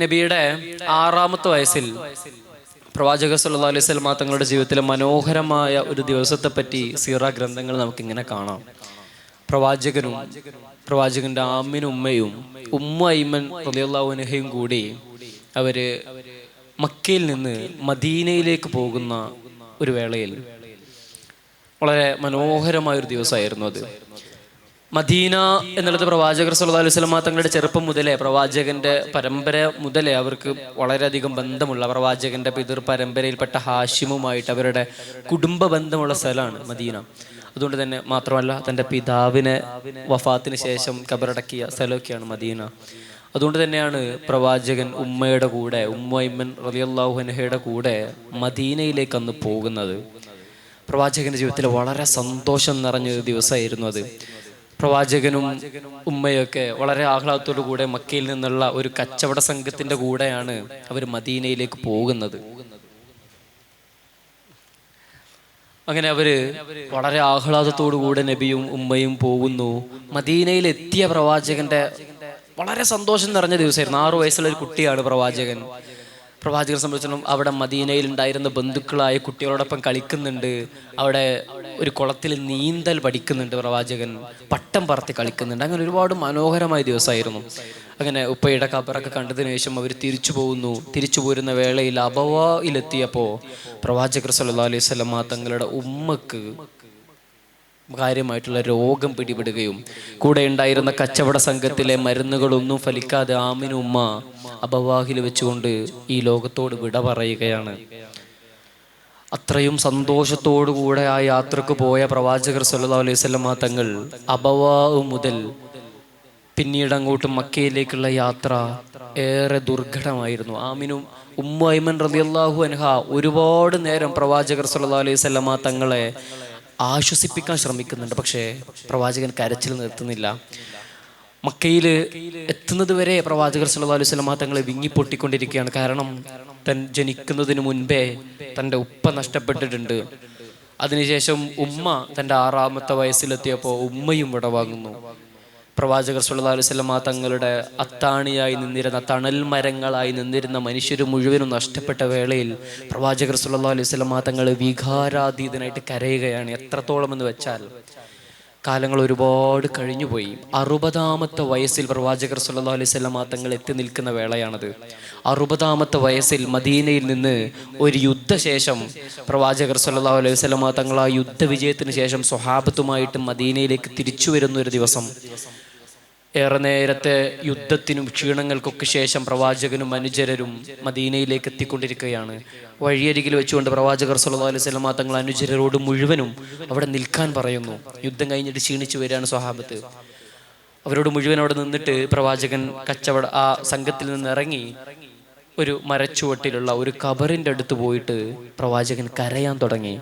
നബിയുടെ 6-ാമത്തെ വയസ്സിൽ പ്രവാചകർ സല്ലല്ലാഹു അലൈഹി വസല്ലം തങ്ങളുടെ ജീവിതത്തിലെ മനോഹരമായ ഒരു ദിവസത്തെ പറ്റി സീറ ഗ്രന്ഥങ്ങൾ നമുക്കിങ്ങനെ കാണാം. പ്രവാചകനും പ്രവാചകന്റെ ആമിനും ഉമ്മയും ഉമ്മ ഐമൻ റളിയല്ലാഹു അൻഹയും കൂടി അവര് മക്കയിൽ നിന്ന് മദീനയിലേക്ക് പോകുന്ന ഒരു വേളയിൽ വളരെ മനോഹരമായൊരു ദിവസമായിരുന്നു അത്. മദീന എന്നുള്ളത് പ്രവാചകർ സല്ലല്ലാഹു അലൈഹി വസല്ലം തങ്ങളുടെ ചെറുപ്പം മുതലേ, പ്രവാചകന്റെ പരമ്പര മുതലേ അവർക്ക് വളരെയധികം ബന്ധമുള്ള, പ്രവാചകന്റെ പിതൃ പരമ്പരയിൽപ്പെട്ട ഹാഷിമുമായിട്ട് അവരുടെ കുടുംബ ബന്ധമുള്ള സ്ഥലമാണ് മദീന. അതുകൊണ്ട് തന്നെ മാത്രമല്ല, തൻ്റെ പിതാവിനെ വഫാത്തിന് ശേഷം കബറടക്കിയ സ്ഥലമൊക്കെയാണ് മദീന. അതുകൊണ്ട് തന്നെയാണ് പ്രവാചകൻ ഉമ്മയുടെ കൂടെ, ഉമ്മൈമൻ റളിയല്ലാഹു അൻഹയുടെ കൂടെ മദീനയിലേക്ക് അന്ന് പോകുന്നത്. പ്രവാചകന്റെ ജീവിതത്തിൽ വളരെ സന്തോഷം നിറഞ്ഞൊരു ദിവസമായിരുന്നു അത്. പ്രവാചകനും ഉമ്മയൊക്കെ വളരെ ആഹ്ലാദത്തോടു കൂടെ മക്കയിൽ നിന്നുള്ള ഒരു കച്ചവട സംഘത്തിന്റെ കൂടെയാണ് അവർ മദീനയിലേക്ക് പോകുന്നത്. അങ്ങനെ അവര് വളരെ ആഹ്ലാദത്തോടു കൂടെ നബിയും ഉമ്മയും പോകുന്നു. മദീനയിൽ എത്തിയ പ്രവാചകന്റെ വളരെ സന്തോഷം നിറഞ്ഞ ദിവസമായിരുന്നു. 6 വയസ്സുള്ള ഒരു കുട്ടിയാണ് പ്രവാചകൻ. പ്രവാചകരെ സംബന്ധിച്ചിടത്തോളം അവിടെ മദീനയിൽ ഉണ്ടായിരുന്ന ബന്ധുക്കളായ കുട്ടികളോടൊപ്പം കളിക്കുന്നുണ്ട്. അവിടെ ഒരു കുളത്തിൽ നീന്തൽ പഠിക്കുന്നുണ്ട്. പ്രവാചകൻ പട്ടം പറത്തി കളിക്കുന്നുണ്ട്. അങ്ങനെ ഒരുപാട് മനോഹരമായ ദിവസമായിരുന്നു. അങ്ങനെ ഉപ്പയുടെ ഖബറൊക്കെ കണ്ടതിന് ശേഷം അവർ തിരിച്ചു പോകുന്നു. തിരിച്ചു പോരുന്ന വേളയിൽ അബവായിലെത്തിയപ്പോൾ പ്രവാചകർ സല്ലല്ലാഹു അലൈഹി വസല്ലം തങ്ങളുടെ ഉമ്മക്ക് കാര്യമായിട്ടുള്ള രോഗം പിടിപെടുകയും കൂടെ ഉണ്ടായിരുന്ന കച്ചവട സംഘത്തിലെ മരുന്നുകളൊന്നും ഫലിക്കാതെ ആമിന ഉമ്മ അബവാഹിൽ വെച്ചുകൊണ്ട് ഈ ലോകത്തോട് വിട പറയുകയാണ്. അത്രയും സന്തോഷത്തോടു കൂടെ ആ യാത്രക്ക് പോയ പ്രവാചകർ സല്ലല്ലാഹു അലൈഹി വസല്ലം തങ്ങൾ അബവാ മുതൽ പിന്നീട് അങ്ങോട്ട് മക്കയിലേക്കുള്ള യാത്ര ഏറെ ദുർഘടമായിരുന്നു. ആമിനും ഉമ്മ ഐമൻ റളിയല്ലാഹു അൻഹ ഒരുപാട് നേരം പ്രവാചകർ സല്ലല്ലാഹു അലൈഹി വസല്ലം തങ്ങളെ ആശ്വസിപ്പിക്കാൻ ശ്രമിക്കുന്നുണ്ട്. പക്ഷേ പ്രവാചകൻ കരച്ചിൽ നിർത്തുന്നില്ല. മക്കയിൽ എത്തുന്നത് വരെ പ്രവാചകർ സല്ലല്ലാഹു അലൈഹി വസല്ലം തങ്ങളെ വിങ്ങിപ്പൊട്ടിക്കൊണ്ടിരിക്കുകയാണ്. കാരണം തൻ ജനിക്കുന്നതിന് മുൻപേ തൻ്റെ ഉപ്പ നഷ്ടപ്പെട്ടിട്ടുണ്ട്. അതിനുശേഷം ഉമ്മ തൻ്റെ 6-ാമത്തെ വയസ്സിലെത്തിയപ്പോൾ ഉമ്മയും വിടവാങ്ങുന്നു. പ്രവാചകർ സല്ലല്ലാഹു അലൈഹി വസല്ലം തങ്ങളുടെ അത്താണിയായി നിന്നിരുന്ന, തണൽ മരങ്ങളായി നിന്നിരുന്ന മനുഷ്യർ മുഴുവനും നഷ്ടപ്പെട്ട വേളയിൽ പ്രവാചകർ സല്ലല്ലാഹു അലൈഹി വസല്ലം തങ്ങൾ വികാരാതീതനായിട്ട് കരയുകയാണ്. എത്രത്തോളം എന്ന് വെച്ചാൽ കാലങ്ങൾ ഒരുപാട് കഴിഞ്ഞുപോയി. 60-ാമത്തെ വയസ്സിൽ പ്രവാചകർ സല്ലല്ലാഹു അലൈഹി വസല്ലം തങ്ങൾ എത്തി നിൽക്കുന്ന വേളയാണത്. 60-ാമത്തെ വയസ്സിൽ മദീനയിൽ നിന്ന് ഒരു യുദ്ധശേഷം പ്രവാചകർ സല്ലല്ലാഹു അലൈഹി വസല്ലം തങ്ങൾ ആ യുദ്ധവിജയത്തിന് ശേഷം സ്വഹാബത്തുമായിട്ട് മദീനയിലേക്ക് തിരിച്ചു വരുന്ന ഒരു ദിവസം. ഏറെ നേരത്തെ യുദ്ധത്തിനും ക്ഷീണങ്ങൾക്കൊക്കെ ശേഷം പ്രവാചകനും അനുചരരും മദീനയിലേക്ക് എത്തിക്കൊണ്ടിരിക്കുകയാണ്. വഴിയരികിൽ വെച്ചുകൊണ്ട് പ്രവാചകർ സല്ലല്ലാഹു അലൈഹി വസല്ലം തങ്ങൾ അനുചരരോട് മുഴുവനും അവിടെ നിൽക്കാൻ പറയുന്നു. യുദ്ധം കഴിഞ്ഞിട്ട് ക്ഷീണിച്ചു വരികയാണ് സ്വഹാബത്ത്. അവരോട് മുഴുവൻ അവിടെ നിന്നിട്ട് പ്രവാചകൻ ആ സംഘത്തിൽ നിന്ന് ഇറങ്ങി ഒരു മരച്ചുവട്ടിലുള്ള ഒരു ഖബറിന്റെ അടുത്ത് പോയിട്ട് പ്രവാചകൻ കരയാൻ തുടങ്ങി.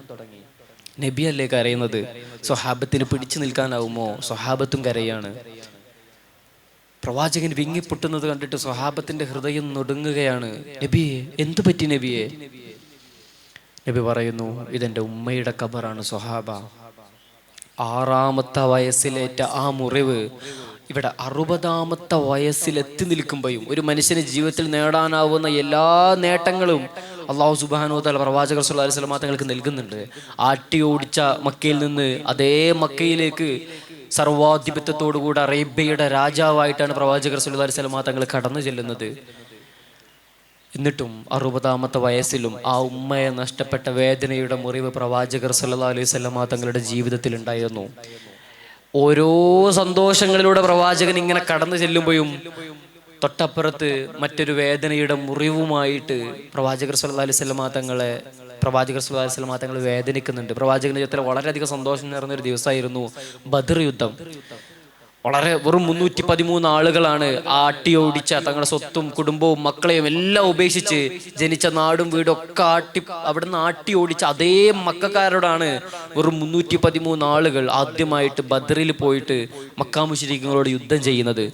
നബിയല്ലേ കരയുന്നത്? സ്വഹാബത്തിന് പിടിച്ചു നിൽക്കാനാവുമോ? സ്വഹാബത്തും കരയാണ്. പ്രവാചകൻ വിങ്ങിപ്പൊട്ടുന്നത് കണ്ടിട്ട് സ്വഹാബത്തിന്റെ ഹൃദയം നൊടുങ്ങുകയാണ്. നബിയെ, എന്തു പറ്റി നബിയെ? നബി പറയുന്നു, ഇതെന്റെ ഉമ്മയുടെ ഖബറാണ് സ്വഹാബ. 6-ാമത്തെ വയസ്സിലേറ്റ ആ മുറിവ് ഇവിടെ 60-ാമത്തെ വയസ്സിൽ എത്തി നിൽക്കുമ്പോഴും ഒരു മനുഷ്യന് ജീവിതത്തിൽ നേടാനാവുന്ന എല്ലാ നേട്ടങ്ങളും അല്ലാഹു സുബ്ഹാനഹു വ തആല പ്രവാചകർ സല്ലല്ലാഹു അലൈഹി വസല്ലം തങ്ങൾക്ക് നൽകുന്നുണ്ട്. ആട്ടി ഓടിച്ച മക്കയിൽ നിന്ന് അതേ മക്കയിലേക്ക് സർവാധിപത്യത്തോടുകൂടെ അറേബ്യയുടെ രാജാവായിട്ടാണ് പ്രവാചകർ സല്ലല്ലാഹു അലൈഹി വസല്ലം തങ്ങൾ കടന്നു ചെല്ലുന്നത്. എന്നിട്ടും 60-ാമത്തെ വയസ്സിലും ആ ഉമ്മയെ നഷ്ടപ്പെട്ട വേദനയുടെ മുറിവ് പ്രവാചകർ സല്ലല്ലാഹു അലൈഹി വസല്ലം തങ്ങളുടെ ജീവിതത്തിൽ ഉണ്ടായിരുന്നു. ഓരോ സന്തോഷങ്ങളിലൂടെ പ്രവാചകൻ ഇങ്ങനെ കടന്നു ചെല്ലുമ്പോഴും തൊട്ടപ്പുറത്ത് മറ്റൊരു വേദനയുടെ മുറിവുമായിട്ട് പ്രവാചകർ സല്ലല്ലാഹു അലൈഹി വസല്ലം തങ്ങൾ വേദനിക്കുന്നുണ്ട്. പ്രവാചകന്റെ ജീവിതത്തിൽ വളരെയധികം സന്തോഷം നിറഞ്ഞൊരു ദിവസമായിരുന്നു ബദർ യുദ്ധം. വെറും 313 ആളുകളാണ് ആട്ടിയോടിച്ച തങ്ങളുടെ സ്വത്തും കുടുംബവും മക്കളെയും എല്ലാം ഉപേക്ഷിച്ച് ജനിച്ച നാടും വീടും ഒക്കെ അവിടുന്ന് ആട്ടിയോടിച്ച അതേ മക്കക്കാരോടാണ് വെറും 313 ആളുകൾ ആദ്യമായിട്ട് ബദറിൽ പോയിട്ട് മക്കാ മുശ്രിക്കുകളോട് യുദ്ധം ചെയ്യുന്നത്.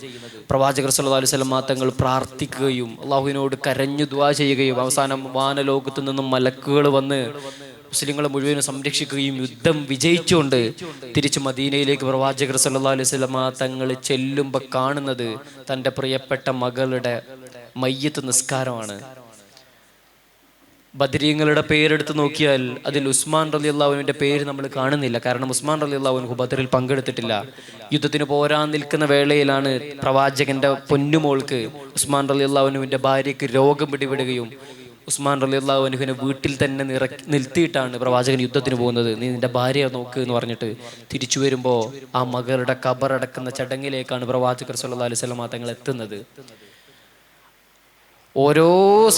പ്രവാചകർ സല്ലല്ലാഹു അലൈഹി വസല്ലം തങ്ങൾ പ്രാർത്ഥിക്കുകയും അള്ളാഹുവിനോട് കരഞ്ഞു ദുആ ചെയ്യുകയും അവസാനം വാനലോകത്തു നിന്നും മലക്കുകൾ വന്ന് മുസ്ലിങ്ങളെ മുഴുവനും സംരക്ഷിക്കുകയും യുദ്ധം വിജയിച്ചുകൊണ്ട് തിരിച്ച് മദീനയിലേക്ക് പ്രവാചകർ സല്ലല്ലാഹു അലൈഹി വസല്ലം തങ്ങൾ ചെല്ലുമ്പോൾ കാണുന്നത് തൻ്റെ പ്രിയപ്പെട്ട മകളുടെ മയ്യത്ത് നിസ്കാരമാണ്. ബദരീങ്ങളുടെ പേരെടുത്ത് നോക്കിയാൽ അതിൽ ഉസ്മാൻ റളിയല്ലാഹുവിന്റെ പേര് നമ്മൾ കാണുന്നില്ല. കാരണം ഉസ്മാൻ റളിയല്ലാഹു ബദറിൽ പങ്കെടുത്തിട്ടില്ല. യുദ്ധത്തിന് പോരാൻ നിൽക്കുന്ന വേളയിലാണ് പ്രവാചകന്റെ പൊന്നുമോൾക്ക് ഉസ്മാൻ റളിയല്ലാഹുവിന്റെ ഭാര്യയ്ക്ക് രോഗം പിടിപെടുകയും ഉസ്മാൻ റളിയല്ലാഹുവിനെ വീട്ടിൽ തന്നെ നിർത്തിയിട്ടാണ് പ്രവാചകൻ യുദ്ധത്തിന് പോകുന്നത്. നീ നിന്റെ ഭാര്യയെ നോക്ക് എന്ന് പറഞ്ഞിട്ട് തിരിച്ചു വരുമ്പോൾ ആ മകളുടെ ഖബറടക്കുന്ന ചടങ്ങിലേക്കാണ് പ്രവാചകർ സല്ലല്ലാഹു അലൈഹി വസല്ലം തങ്ങൾ എത്തുന്നത്. ഓരോ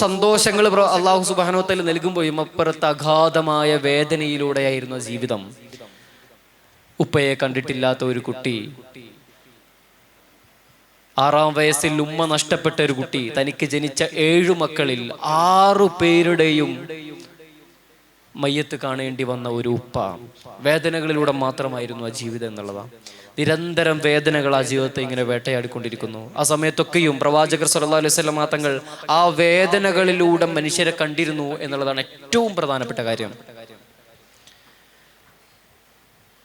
സന്തോഷങ്ങൾ അള്ളാഹു സുബ്ഹാനഹു വ തആല നൽകുമ്പോഴും അപ്പുറത്ത് അഗാധമായ വേദനയിലൂടെയായിരുന്നു ജീവിതം. ഉപ്പയെ കണ്ടിട്ടില്ലാത്ത ഒരു കുട്ടി, 6-ാം വയസ്സിൽ ഉമ്മ നഷ്ടപ്പെട്ട ഒരു കുട്ടി, തനിക്ക് ജനിച്ച 7 മക്കളിൽ 6 പേരുടെയും മയ്യത്ത് കാണേണ്ടി വന്ന ഒരു ഉപ്പ. വേദനകളിലൂടെ മാത്രമായിരുന്നു ആ ജീവിതം എന്നുള്ളതാണ്. നിരന്തരം വേദനകൾ ആ ജീവിതത്തെ ഇങ്ങനെ വേട്ടയാടിക്കൊണ്ടിരിക്കുന്നു. ആ സമയത്തൊക്കെയും പ്രവാചകർ സല്ലല്ലാഹു അലൈഹി വസല്ലം തങ്ങൾ ആ വേദനകളിലൂടെ മനുഷ്യരെ കണ്ടിരുന്നു എന്നുള്ളതാണ് ഏറ്റവും പ്രധാനപ്പെട്ട കാര്യം.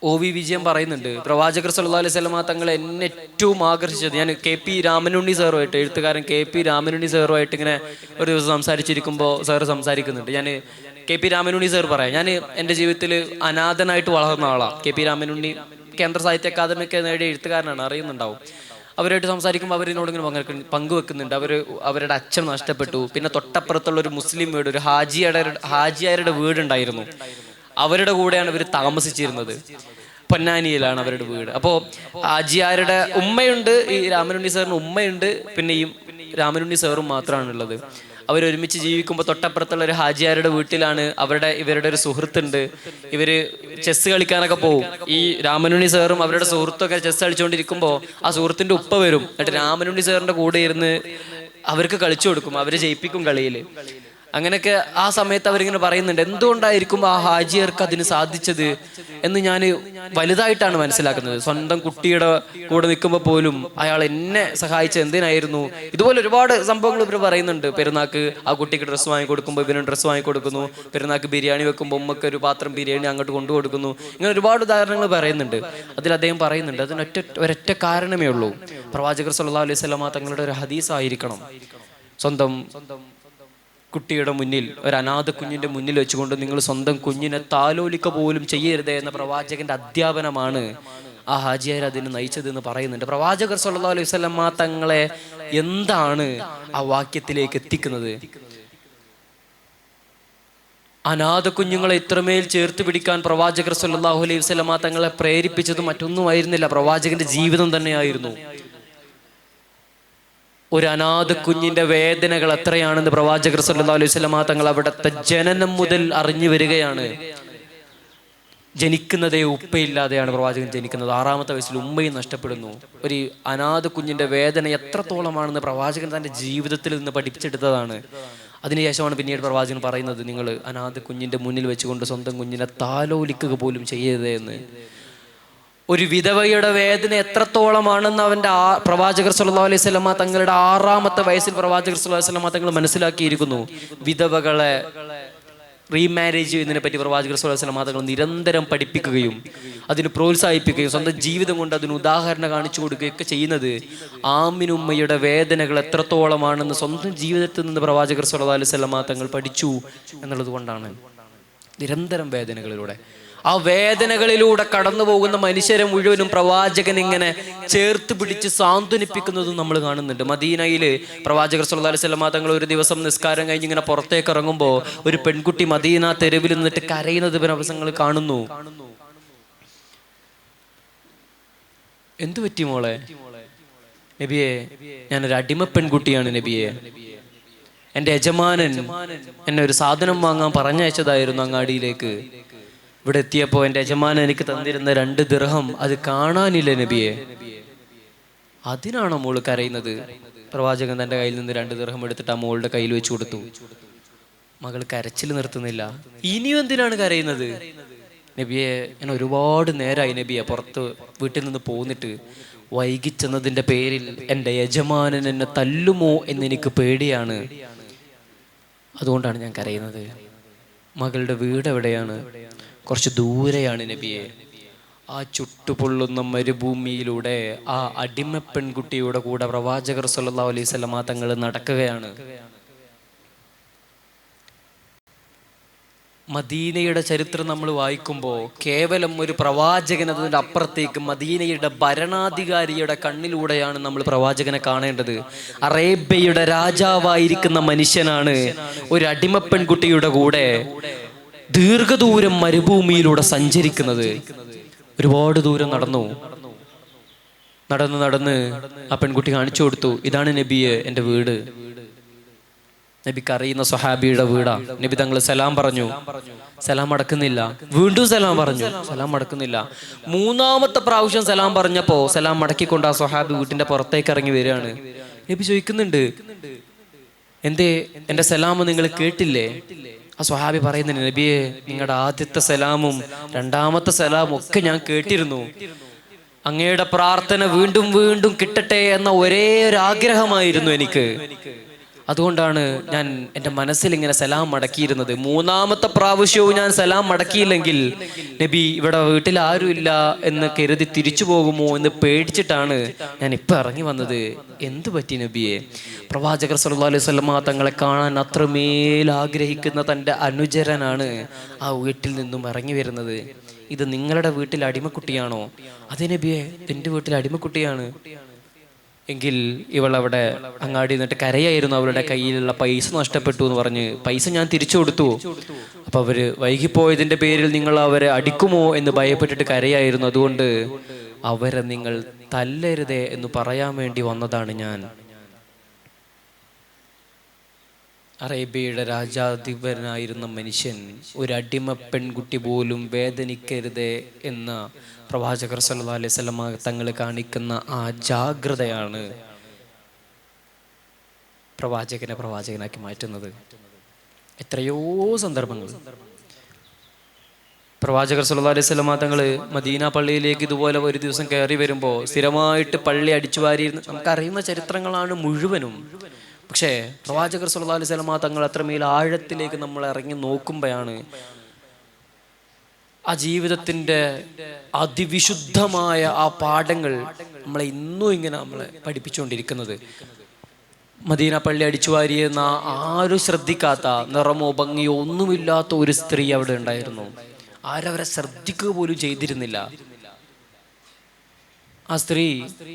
OV വിജയം പറയുന്നുണ്ട്, പ്രവാചകർ സല്ലല്ലാഹു അലൈഹി വസല്ലം തങ്ങൾ എന്നെ ഏറ്റവും ആകർഷിച്ചത്, ഞാൻ KP രാമനുണ്ണി സാറുമായിട്ട്, എഴുത്തുകാരൻ KP രാമനുണ്ണി സാറുമായിട്ട് ഇങ്ങനെ ഒരു ദിവസം സംസാരിച്ചിരിക്കുമ്പോൾ സാറ് സംസാരിക്കുന്നുണ്ട്. ഞാൻ KP രാമനുണ്ണി സാർ പറയാം, ഞാൻ എൻ്റെ ജീവിതത്തിൽ അനാഥനായിട്ട് വളർന്ന ആളാണ്. KP രാമനുണ്ണി കേന്ദ്ര സാഹിത്യ അക്കാദമിക്ക് നേടിയ എഴുത്തുകാരനാണ്, അറിയുന്നുണ്ടാവും. അവരായിട്ട് സംസാരിക്കുമ്പോൾ അവരിനോട് ഇങ്ങനെ പങ്കുവെക്കുന്നുണ്ട്. അവരുടെ അച്ഛൻ നഷ്ടപ്പെട്ടു. പിന്നെ തൊട്ടപ്പുറത്തുള്ള ഒരു മുസ്ലിം വീട്, ഒരു ഹാജിയാരുടെ വീടുണ്ടായിരുന്നു. അവരുടെ കൂടെയാണ് ഇവർ താമസിച്ചിരുന്നത്. പൊന്നാനിയിലാണ് അവരുടെ വീട്. അപ്പോൾ ഹാജിയാരുടെ ഉമ്മയുണ്ട്, ഈ രാമനുണ്ണി സാറിന് ഉമ്മയുണ്ട്, പിന്നെ ഈ രാമനുണ്ണി സാറും മാത്രമാണുള്ളത്. അവരൊരുമിച്ച് ജീവിക്കുമ്പോൾ തൊട്ടപ്പുറത്തുള്ള ഒരു ഹാജിയാരുടെ വീട്ടിലാണ് ഇവരുടെ ഒരു സുഹൃത്തുണ്ട്. ഇവര് ചെസ് കളിക്കാനൊക്കെ പോകും. ഈ രാമനുണ്ണി സാറും അവരുടെ സുഹൃത്തൊക്കെ ചെസ് കളിച്ചുകൊണ്ടിരിക്കുമ്പോൾ ആ സുഹൃത്തിന്റെ ഉപ്പ വരും. എന്നിട്ട് രാമനുണ്ണി സാറിന്റെ കൂടെ ഇരുന്ന് അവർക്ക് കളിച്ചു കൊടുക്കും, അവരെ ജയിപ്പിക്കും കളിയിൽ. അങ്ങനെയൊക്കെ ആ സമയത്ത് അവരിങ്ങനെ പറയുന്നുണ്ട്, എന്തുകൊണ്ടായിരിക്കും ആ ഹാജിയർക്ക് അതിന് സാധിച്ചത് എന്ന് ഞാൻ വലുതായിട്ടാണ് മനസ്സിലാക്കുന്നത്. സ്വന്തം കുട്ടിയുടെ കൂടെ നിൽക്കുമ്പോൾ പോലും അയാൾ എന്നെ സഹായിച്ചത് എന്തിനായിരുന്നു. ഇതുപോലെ ഒരുപാട് സംഭവങ്ങൾ ഇവർ പറയുന്നുണ്ട്. പെരുന്നാക്ക് ആ കുട്ടിക്ക് ഡ്രസ്സ് വാങ്ങിക്കൊടുക്കുമ്പോൾ ഇവനും ഡ്രസ്സ് വാങ്ങിക്കൊടുക്കുന്നു. പെരുന്നാക്ക് ബിരിയാണി വെക്കുമ്പോൾ ഉമ്മക്ക് ഒരു പാത്രം ബിരിയാണി അങ്ങോട്ട് കൊണ്ടു കൊടുക്കുന്നു. ഇങ്ങനെ ഒരുപാട് ഉദാഹരണങ്ങൾ പറയുന്നുണ്ട്. അതിൽ അദ്ദേഹം പറയുന്നുണ്ട്, അതിന് ഒരൊറ്റ കാരണമേ ഉള്ളൂ. പ്രവാചകർ സല്ലല്ലാഹു അലൈഹി വസല്ലം തങ്ങളുടെ ഒരു ഹദീസ് ആയിരിക്കണം. സ്വന്തം കുട്ടിയുടെ മുന്നിൽ, ഒരു അനാഥ കുഞ്ഞിന്റെ മുന്നിൽ വെച്ചുകൊണ്ട് നിങ്ങൾ സ്വന്തം കുഞ്ഞിനെ താലോലിക്ക പോലും ചെയ്യരുതേ എന്ന പ്രവാചകന്റെ അധ്യാപനമാണ് ആ ഹാജിയാർ അതിന് നയിച്ചതെന്ന് പറയുന്നുണ്ട്. പ്രവാചകർ സല്ലല്ലാഹു അലൈഹി വസല്ലം തങ്ങളെ എന്താണ് ആ വാക്യത്തിലേക്ക് എത്തിക്കുന്നത്? അനാഥ കുഞ്ഞുങ്ങളെ ഇത്രമേൽ ചേർത്ത് പിടിക്കാൻ പ്രവാചകർ സല്ലല്ലാഹു അലൈഹി വസല്ലം തങ്ങളെ പ്രേരിപ്പിച്ചത് മറ്റൊന്നുമായിരുന്നില്ല, പ്രവാചകന്റെ ജീവിതം തന്നെയായിരുന്നു. ഒരു അനാഥ കുഞ്ഞിന്റെ വേദനകൾ എത്രയാണെന്ന് പ്രവാചകർ സല്ലല്ലാഹു അലൈഹി വസല്ലം തങ്ങൾ അവിടുത്തെ ജനനം മുതൽ അറിഞ്ഞു വരികയാണ്. ജനിക്കുന്നതേ ഉപ്പയില്ലാതെയാണ് പ്രവാചകൻ ജനിക്കുന്നത്. 6-ാമത്തെ വയസ്സിൽ ഉമ്മയും നഷ്ടപ്പെടുന്നു. ഒരു അനാഥ കുഞ്ഞിന്റെ വേദന എത്രത്തോളമാണെന്ന് പ്രവാചകൻ തന്റെ ജീവിതത്തിൽ നിന്ന് പഠിപ്പിച്ചെടുത്തതാണ്. അതിനുശേഷമാണ് പിന്നീട് പ്രവാചകൻ പറയുന്നത്, നിങ്ങൾ അനാഥ കുഞ്ഞിന്റെ മുന്നിൽ വെച്ചുകൊണ്ട് സ്വന്തം കുഞ്ഞിനെ താലോലിക്കുക പോലും ചെയ്യരുതേ എന്ന്. ഒരു വിധവയുടെ വേദന എത്രത്തോളമാണെന്ന് പ്രവാചകർ സല്ലല്ലാഹു അലൈഹി വസല്ലം തങ്ങളുടെ 6-ാമത്തെ വയസ്സിൽ പ്രവാചകർ സല്ലല്ലാഹു അലൈഹി വസല്ലം തങ്ങൾ മനസ്സിലാക്കിയിരിക്കുന്നു. വിധവകളെ റീമാരേജ് ചെയ്യുന്നതിനെ പറ്റി പ്രവാചകർ സല്ലല്ലാഹു അലൈഹി വസല്ലം തങ്ങൾ നിരന്തരം പഠിപ്പിക്കുകയും അതിന് പ്രോത്സാഹിപ്പിക്കുകയും സ്വന്തം ജീവിതം കൊണ്ട് അതിന് ഉദാഹരണം കാണിച്ചു കൊടുക്കുകയൊക്കെ ചെയ്യുന്നത് ആമിനുമ്മയുടെ വേദനകൾ എത്രത്തോളമാണെന്ന് സ്വന്തം ജീവിതത്തിൽ നിന്ന് പ്രവാചകർ സല്ലല്ലാഹു അലൈഹി വസല്ലം തങ്ങൾ പഠിച്ചു എന്നുള്ളത് കൊണ്ടാണ്. നിരന്തരം വേദനകളിലൂടെ, ആ വേദനകളിലൂടെ കടന്നു പോകുന്ന മനുഷ്യരെ മുഴുവനും പ്രവാചകൻ ഇങ്ങനെ ചേർത്ത് പിടിച്ച് സാന്ത്വനിപ്പിക്കുന്നതും നമ്മൾ കാണുന്നുണ്ട്. മദീനയില് പ്രവാചകർ സല്ലല്ലാഹു അലൈഹി വസല്ലം തങ്ങൾ ഒരു ദിവസം നിസ്കാരം കഴിഞ്ഞ് ഇങ്ങനെ പുറത്തേക്ക് ഇറങ്ങുമ്പോൾ ഒരു പെൺകുട്ടി മദീന തെരുവിൽ നിന്നിട്ട് കരയുന്നത് ദിവസങ്ങൾ കാണുന്നു. എന്തു പറ്റി മോളെ? നബിയെ, ഞാനൊരു അടിമ പെൺകുട്ടിയാണ് നബിയെ. എൻ്റെ യജമാനൻ എന്നെ ഒരു സാധനം വാങ്ങാൻ പറഞ്ഞയച്ചതായിരുന്നു അങ്ങാടിയിലേക്ക്. ഇവിടെ എത്തിയപ്പോൾ എൻ്റെ യജമാനൻ എനിക്ക് തന്നിരുന്ന 2 ദിർഹം അത് കാണാനില്ല നബിയെ. അതിനാണോ മോള് കരയുന്നത്? പ്രവാചകൻ തൻ്റെ കയ്യിൽ നിന്ന് 2 ദിർഹം എടുത്തിട്ട് ആ മോളുടെ കയ്യിൽ വെച്ച് കൊടുത്തു. മകൾ കരച്ചിൽ നിർത്തുന്നില്ല. ഇനിയും എന്തിനാണ് കരയുന്നത്? നബിയെ, ഞാൻ ഒരുപാട് നേരമായി നബിയെ പുറത്ത് വീട്ടിൽ നിന്ന് പോന്നിട്ട്. വൈകിച്ചെന്നതിൻ്റെ പേരിൽ എൻ്റെ യജമാനൻ എന്നെ തല്ലുമോ എന്നെനിക്ക് പേടിയാണ്. അതുകൊണ്ടാണ് ഞാൻ കരയുന്നത്. മകളുടെ വീട് എവിടെയാണ്? കുറച്ച് ദൂരെയാണ് നബിയെ. ആ ചുട്ടുപൊള്ളുന്ന മരുഭൂമിയിലൂടെ ആ അടിമ പെൺകുട്ടിയുടെ കൂടെ പ്രവാചകർ സല്ലല്ലാഹു അലൈഹി വസല്ലമ തങ്ങൾ നടക്കുകയാണ്. മദീനയുടെ ചരിത്രം നമ്മൾ വായിക്കുമ്പോൾ കേവലം ഒരു പ്രവാചകൻ എന്നതിൻ്റെ അപ്പുറത്തേക്ക് മദീനയുടെ ഭരണാധികാരിയുടെ കണ്ണിലൂടെയാണ് നമ്മൾ പ്രവാചകനെ കാണേണ്ടത്. അറേബ്യയുടെ രാജാവായിരിക്കുന്ന മനുഷ്യനാണ് ഒരു അടിമ പെൺകുട്ടിയുടെ കൂടെ ദീർഘദൂരം മരുഭൂമിയിലൂടെ സഞ്ചരിക്കുന്നത്. ഒരുപാട് ദൂരം നടന്ന് ആ പെൺകുട്ടി കാണിച്ചു കൊടുത്തു, ഇതാണ് നബിയെ എൻ്റെ വീട്. നബിക്ക് അറിയുന്ന സ്വഹാബിയുടെ വീടാ. നബി തങ്ങൾ സലാം പറഞ്ഞു, സലാം അടക്കുന്നില്ല. വീണ്ടും സലാം പറഞ്ഞു, സലാം അടക്കുന്നില്ല. മൂന്നാമത്തെ പ്രാവശ്യം സലാം പറഞ്ഞപ്പോ സലാം മടക്കിക്കൊണ്ട് ആ സ്വഹാബി വീട്ടിന്റെ പുറത്തേക്ക് ഇറങ്ങി വരികയാണ്. നബി ചോദിക്കുന്നുണ്ട്, എന്തേ എൻ്റെ സലാം നിങ്ങൾ കേട്ടില്ലേ? ആ സ്വഹാബി പറയുന്നുണ്ട്, നബിയെ നിങ്ങളുടെ ആദ്യത്തെ സലാമും രണ്ടാമത്തെ സലാമും ഒക്കെ ഞാൻ കേട്ടിരുന്നു. അങ്ങയുടെ പ്രാർത്ഥന വീണ്ടും വീണ്ടും കിട്ടട്ടെ എന്ന ഒരേ ഒരു ആഗ്രഹമായിരുന്നു എനിക്ക്. അതുകൊണ്ടാണ് ഞാൻ എൻ്റെ മനസ്സിൽ ഇങ്ങനെ സലാം മടക്കിയിരുന്നത്. മൂന്നാമത്തെ പ്രാവശ്യവും ഞാൻ സലാം മടക്കിയില്ലെങ്കിൽ നബി ഇവിടെ വീട്ടിൽ ആരുമില്ല എന്ന് കരുതി തിരിച്ചു പോകുമോ എന്ന് പേടിച്ചിട്ടാണ് ഞാൻ ഇപ്പം ഇറങ്ങി വന്നത്. എന്തു പറ്റി നബിയെ? പ്രവാചകർ സല്ലല്ലാഹു അലൈഹി വസല്ലമ തങ്ങളെ കാണാൻ അത്രമേൽ ആഗ്രഹിക്കുന്ന തൻ്റെ അനുചരനാണ് ആ വീട്ടിൽ നിന്നും ഇറങ്ങി വരുന്നത്. ഇത് നിങ്ങളുടെ വീട്ടിൽ അടിമക്കുട്ടിയാണോ? അതെ നബിയെ, എൻ്റെ വീട്ടിൽ അടിമക്കുട്ടിയാണ്. എങ്കിൽ ഇവളവിടെ അങ്ങാടി നിന്നിട്ട് കരയായിരുന്നു. അവളുടെ കയ്യിലുള്ള പൈസ നഷ്ടപ്പെട്ടു എന്ന് പറഞ്ഞ് പൈസ ഞാൻ തിരിച്ചു കൊടുത്തു. അപ്പൊ അവര് വൈകിപ്പോയതിന്റെ പേരിൽ നിങ്ങൾ അവരെ അടിക്കുമോ എന്ന് ഭയപ്പെട്ടിട്ട് കരയായിരുന്നു. അതുകൊണ്ട് അവരെ നിങ്ങൾ തല്ലരുതേ എന്ന് പറയാൻ വേണ്ടി വന്നതാണ് ഞാൻ. അറേബ്യയുടെ രാജാധിപനായിരുന്ന മനുഷ്യൻ ഒരു അടിമ പെൺകുട്ടി പോലും വേദനിക്കരുതേ എന്ന പ്രവാചകർ സല്ലല്ലാഹു അലൈഹി വസല്ലമ തങ്ങൾ കാണിക്കുന്ന ആ ജാഗ്രതയാണ് പ്രവാചകനെ പ്രവാചകനാക്കി മാറ്റുന്നത്. എത്രയോ സന്ദർഭങ്ങൾ പ്രവാചകർ സല്ലല്ലാഹു അലൈഹി വസല്ലമ തങ്ങൾ മദീന പള്ളിയിലേക്ക് ഇതുപോലെ ഒരു ദിവസം കയറി വരുമ്പോൾ സ്ഥിരമായിട്ട് പള്ളി അടിച്ചു വാരിയിരുന്ന് നമുക്കറിയുന്ന ചരിത്രങ്ങളാണ് മുഴുവനും. പക്ഷേ പ്രവാചകർ സല്ലല്ലാഹു അലൈഹി വസല്ലമ തങ്ങൾ അത്രമേൽ ആഴത്തിലേക്ക് നമ്മൾ ഇറങ്ങി നോക്കുമ്പോഴാണ് ആ ജീവിതത്തിൻ്റെ അതിവിശുദ്ധമായ ആ പാഠങ്ങൾ നമ്മളെ ഇന്നും ഇങ്ങനെ നമ്മളെ പഠിപ്പിച്ചുകൊണ്ടിരിക്കുന്നത്. മദീന പള്ളി അടിച്ചു വാരിയെന്ന ആരും ശ്രദ്ധിക്കാത്ത, നിറമോ ഭംഗിയോ ഒന്നുമില്ലാത്ത ഒരു സ്ത്രീ അവിടെ ഉണ്ടായിരുന്നു. ആരവരെ ശ്രദ്ധിക്കുക പോലും ചെയ്തിരുന്നില്ല. ആ സ്ത്രീ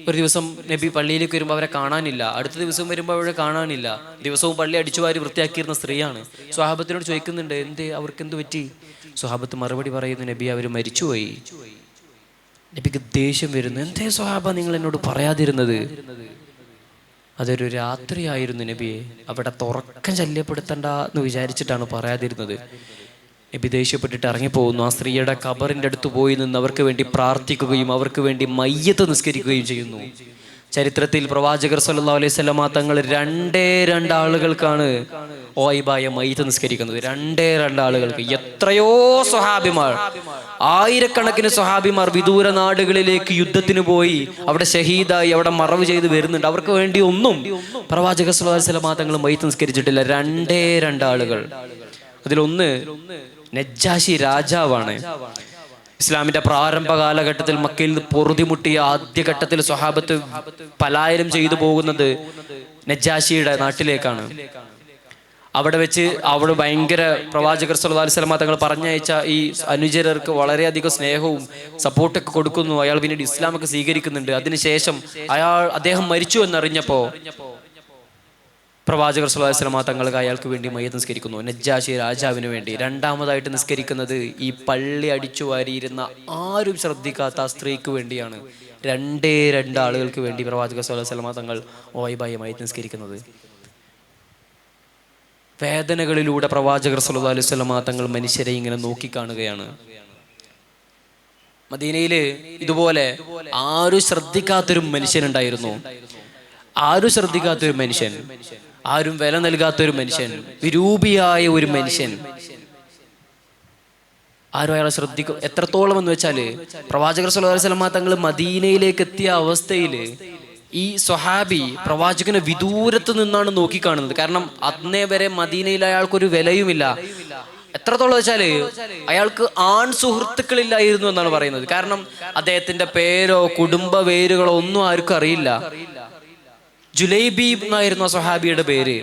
ഒരു ദിവസം നബി പള്ളിയിലേക്ക് വരുമ്പോൾ അവരെ കാണാനില്ല. അടുത്ത ദിവസം വരുമ്പോൾ അവരെ കാണാനില്ല. ദിവസവും പള്ളി അടിച്ചു വാരി വൃത്തിയാക്കിയിരുന്ന സ്ത്രീയാണ്. സ്വഹാബത്തിനോട് ചോദിക്കുന്നുണ്ട്, എന്തേ അവർക്ക് എന്ത് പറ്റി? സ്വഹാബത്ത് മറുപടി പറയുന്നു, നബി അവർ മരിച്ചുപോയി. നബിക്ക് ദേഷ്യം വരുന്നു, എന്തേ സ്വഹാബ നിങ്ങൾ എന്നോട് പറയാതിരുന്നത്? അതൊരു രാത്രിയായിരുന്നു നബിയെ, അവിടെ തുറക്കം ശല്യപ്പെടുത്തണ്ട എന്ന് വിചാരിച്ചിട്ടാണ് പറയാതിരുന്നത്. നബി ദേഷ്യപ്പെട്ടിട്ട് ഇറങ്ങിപ്പോകുന്നു. ആ സ്ത്രീയുടെ ഖബറിൻ്റെ അടുത്ത് പോയി നിന്ന് അവർക്ക് വേണ്ടി പ്രാർത്ഥിക്കുകയും അവർക്ക് വേണ്ടി മയ്യത്ത് നിസ്കരിക്കുകയും ചെയ്യുന്നു. ചരിത്രത്തിൽ പ്രവാചകർ സല്ലല്ലാഹു അലൈഹി വസല്ലമ തങ്ങൾ രണ്ട് ആളുകൾക്കാണ് ഓയിബായ മയ്യത്ത് നിസ്കരിക്കുന്നത്. 2 ആളുകൾക്ക്. എത്രയോ സ്വഹാബിമാർ, ആയിരക്കണക്കിന് സ്വഹാബിമാർ വിദൂര നാടുകളിലേക്ക് യുദ്ധത്തിന് പോയി അവിടെ ഷഹീദായി അവിടെ മറവ് ചെയ്ത് വരുന്നുണ്ട്. അവർക്ക് വേണ്ടി ഒന്നും പ്രവാചകർ സല്ലല്ലാഹു അലൈഹി വസല്ലമ തങ്ങൾ മയ്യത്ത് നിസ്കരിച്ചിട്ടില്ല. 2 ആളുകൾ. അതിലൊന്ന് നജ്ജാശി രാജാവാണ്. ഇസ്ലാമിന്റെ പ്രാരംഭ കാലഘട്ടത്തിൽ മക്കയിൽ നിന്ന് പൊറുതിമുട്ടിയ ആദ്യഘട്ടത്തിൽ സ്വഹാബത്ത് പലായനം ചെയ്തു പോകുന്നത് നജ്ജാശിയുടെ നാട്ടിലേക്കാണ്. അവിടെ വെച്ച് അവിടെ ഭയങ്കര പ്രവാചകർ സല്ലല്ലാഹു അലൈഹി വസല്ലമ തങ്ങൾ പറഞ്ഞയച്ച ഈ അനുചരർക്ക് വളരെയധികം സ്നേഹവും സപ്പോർട്ടൊക്കെ കൊടുക്കുന്നു. അയാൾ പിന്നീട് ഇസ്ലാമൊക്കെ സ്വീകരിക്കുന്നുണ്ട്. അതിനുശേഷം അദ്ദേഹം മരിച്ചു എന്നറിഞ്ഞപ്പോ പ്രവാചകർ സല്ലല്ലാഹു അലൈഹി വസല്ലമ തങ്ങൾക്ക് അയാൾക്ക് വേണ്ടി മയ്യത്ത് നിസ്കരിക്കുന്നു. നജ്ജാശി രാജാവിന് വേണ്ടി. രണ്ടാമതായിട്ട് നിസ്കരിക്കുന്നത് ഈ പള്ളി അടിച്ചു വാരിയിരുന്ന ആരും ശ്രദ്ധിക്കാത്ത ആ സ്ത്രീക്ക് വേണ്ടിയാണ്. 2 ആളുകൾക്ക് വേണ്ടി പ്രവാചകർ സല്ലല്ലാഹു അലൈഹി വസല്ലമ തങ്ങൾ ഓയിബായി മയ്യത്ത് നിസ്കരിക്കുന്നത്. വേദനകളിലൂടെ പ്രവാചകർ സല്ലല്ലാഹു അലൈഹി വസല്ലമ തങ്ങൾ മനുഷ്യരെ ഇങ്ങനെ നോക്കിക്കാണുകയാണ്. മദീനയില് ഇതുപോലെ ആരും ശ്രദ്ധിക്കാത്തൊരു മനുഷ്യനുണ്ടായിരുന്നു. ആരും ശ്രദ്ധിക്കാത്തൊരു മനുഷ്യൻ, ആരും വില നൽകാത്തൊരു മനുഷ്യൻ, വിരൂപിയായ ഒരു മനുഷ്യൻ. ആരും അയാളെ ശ്രദ്ധിക്കും. എത്രത്തോളം എന്ന് വെച്ചാല് പ്രവാചകർ സല്ലല്ലാഹു അലൈഹി വസല്ലമ തങ്ങൾ മദീനയിലേക്ക് എത്തിയ അവസ്ഥയില് ഈ സ്വഹാബി പ്രവാചകനെ വിദൂരത്ത് നിന്നാണ് നോക്കിക്കാണുന്നത്. കാരണം അന്നേ വരെ മദീനയിൽ അയാൾക്കൊരു വിലയുമില്ല. എത്രത്തോളം വെച്ചാല് അയാൾക്ക് ആൺ സുഹൃത്തുക്കളില്ലായിരുന്നു എന്നാണ് പറയുന്നത്. കാരണം അദ്ദേഹത്തിന്റെ പേരോ കുടുംബ പേരുകളോ ഒന്നും ആർക്കും അറിയില്ല. ജുലൈബീബ് എന്നായിരുന്നു ആ സ്വഹാബിയുടെ പേര്.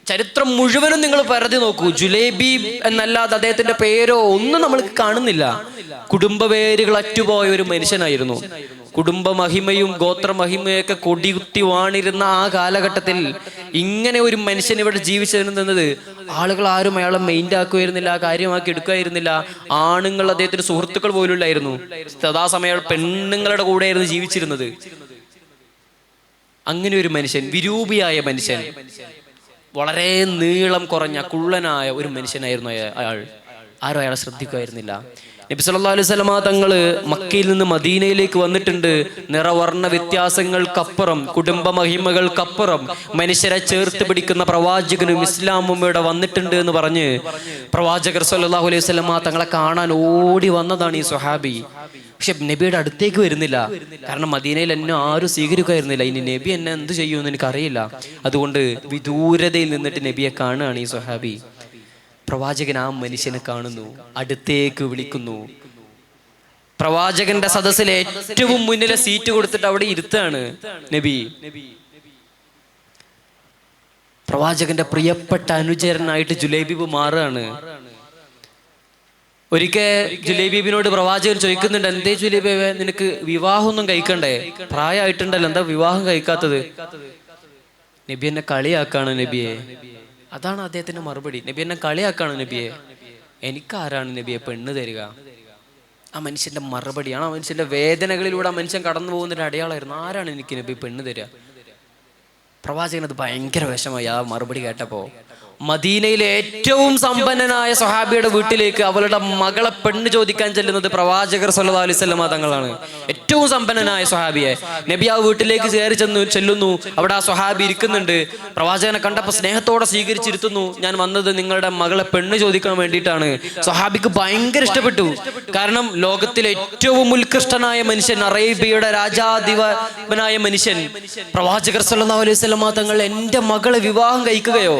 ചരിത്രം മുഴുവനും നിങ്ങൾ പരതി നോക്കൂ, ജുലൈബീബ് എന്നല്ലാതെ അദ്ദേഹത്തിന്റെ പേരോ ഒന്നും നമ്മൾക്ക് കാണുന്നില്ല. കുടുംബ പേരുകൾ അറ്റുപോയ ഒരു മനുഷ്യനായിരുന്നു. കുടുംബ മഹിമയും ഗോത്രമഹിമയൊക്കെ കൊടികുത്തി വാണിരുന്ന ആ കാലഘട്ടത്തിൽ ഇങ്ങനെ ഒരു മനുഷ്യൻ ഇവിടെ ജീവിച്ചിരുന്നത് ആളുകൾ ആരും അയാളെ മെയിൻഡ് ആക്കുമായിരുന്നില്ല, കാര്യമാക്കി എടുക്കുമായിരുന്നില്ല. ആണുങ്ങൾ അദ്ദേഹത്തിന് സുഹൃത്തുക്കൾ പോലും ഇല്ലായിരുന്നു. സദാസമയം പെണ്ണുങ്ങളുടെ കൂടെയായിരുന്നു ജീവിച്ചിരുന്നത്. അങ്ങനെ ഒരു മനുഷ്യൻ, വിരൂപിയായ മനുഷ്യൻ, വളരെ നീളം കുറഞ്ഞ കുള്ളനായ ഒരു മനുഷ്യനായിരുന്നു അയാൾ. ആരും അയാളെ ശ്രദ്ധിക്കുമായിരുന്നില്ല. നബി സല്ലല്ലാഹു അലൈഹി വസല്ലമ തങ്ങൾ മക്കയിൽ നിന്ന് മദീനയിലേക്ക് വന്നിട്ടുണ്ട്. നിറവർണ്ണ വ്യത്യാസങ്ങൾക്കപ്പുറം, കുടുംബ മഹിമകൾക്കപ്പുറം മനുഷ്യരെ ചേർത്ത് പിടിക്കുന്ന പ്രവാചകനും ഇസ്ലാമും ഇവിടെ വന്നിട്ടുണ്ട് എന്ന് പറഞ്ഞ് പ്രവാചകർ സല്ലല്ലാഹു അലൈഹി വസല്ലമ തങ്ങളെ കാണാൻ ഓടി വന്നതാണ് ഈ സ്വഹാബി. പക്ഷെ നബിയുടെ അടുത്തേക്ക് വരുന്നില്ല. കാരണം മദീനയിൽ എന്നെ ആരും സ്വീകരിക്കുമായിരുന്നില്ല. ഇനി നബി എന്നെ എന്ത് ചെയ്യുമെന്ന് എനിക്കറിയില്ല. അതുകൊണ്ട് വിദൂരതയിൽ നിന്നിട്ട് നബിയെ കാണുകയാണ് ഈ സ്വഹാബി. പ്രവാചകൻ ആ മനുഷ്യനെ കാണുന്നു, അടുത്തേക്ക് വിളിക്കുന്നു. പ്രവാചകന്റെ സദസ്സിലെ ഏറ്റവും മുന്നിലെ സീറ്റ് കൊടുത്തിട്ട് അവിടെ ഇരുത്താണ് നബി. പ്രവാചകന്റെ പ്രിയപ്പെട്ട അനുചരനായിട്ട് ജുലൈബീബ് മാറുകയാണ്. ഒരിക്കൽ ജുലൈബീബിനോട് പ്രവാചകൻ ചോദിക്കുന്നുണ്ട്, എന്തേ ജുലൈബീബേ, നിനക്ക് വിവാഹമൊന്നും കഴിക്കണ്ടേ? പ്രായമായിട്ടുണ്ടല്ലോ, എന്താ വിവാഹം കഴിക്കാത്തത്? നബി എന്നെ കളിയാക്കാണ് നബിയെ. അതാണ് അദ്ദേഹത്തിന്റെ മറുപടി. നബി എന്നെ കളിയാക്കാണ് നബിയെ. എനിക്കാരാണ് നബിയെ പെണ്ണ് തരിക? ആ മനുഷ്യന്റെ മറുപടിയാണ്. ആ മനുഷ്യന്റെ വേദനകളിലൂടെ ആ മനുഷ്യൻ കടന്നു പോകുന്നൊരു അടയാളമായിരുന്നു. ആരാണ് എനിക്ക് നബി പെണ്ണ് തരിക? പ്രവാചകൻ അത് ഭയങ്കര വിഷമായി ആ മറുപടി കേട്ടപ്പോ. മദീനയിലെ ഏറ്റവും സമ്പന്നനായ സ്വഹാബിയുടെ വീട്ടിലേക്ക് അവളുടെ മകളെ പെണ്ണ് ചോദിക്കാൻ ചെല്ലുന്നത് പ്രവാചകർ സല്ലല്ലാഹു അലൈഹി വസല്ലമ തങ്ങളാണ്. ഏറ്റവും സമ്പന്നനായ സ്വഹാബിയെ നബി ആ വീട്ടിലേക്ക് കയറി ചെല്ലുന്നു. അവിടെ ആ സ്വഹാബി ഇരിക്കുന്നുണ്ട്. പ്രവാചകനെ കണ്ടപ്പോൾ സ്നേഹത്തോടെ സ്വീകരിച്ചിരുത്തുന്നു. ഞാൻ വന്നത് നിങ്ങളുടെ മകളെ പെണ്ണ് ചോദിക്കാൻ വേണ്ടിയിട്ടാണ്. സ്വഹാബിക്ക് ഭയങ്കര ഇഷ്ടപ്പെട്ടു. കാരണം ലോകത്തിലെ ഏറ്റവും ഉത്കൃഷ്ടനായ മനുഷ്യൻ, അറേബ്യയുടെ രാജാധിപനായ മനുഷ്യൻ പ്രവാചകർ സല്ലല്ലാഹു അലൈഹി വസല്ലമ തങ്ങൾ എൻ്റെ മകളെ വിവാഹം കഴിക്കുകയോ?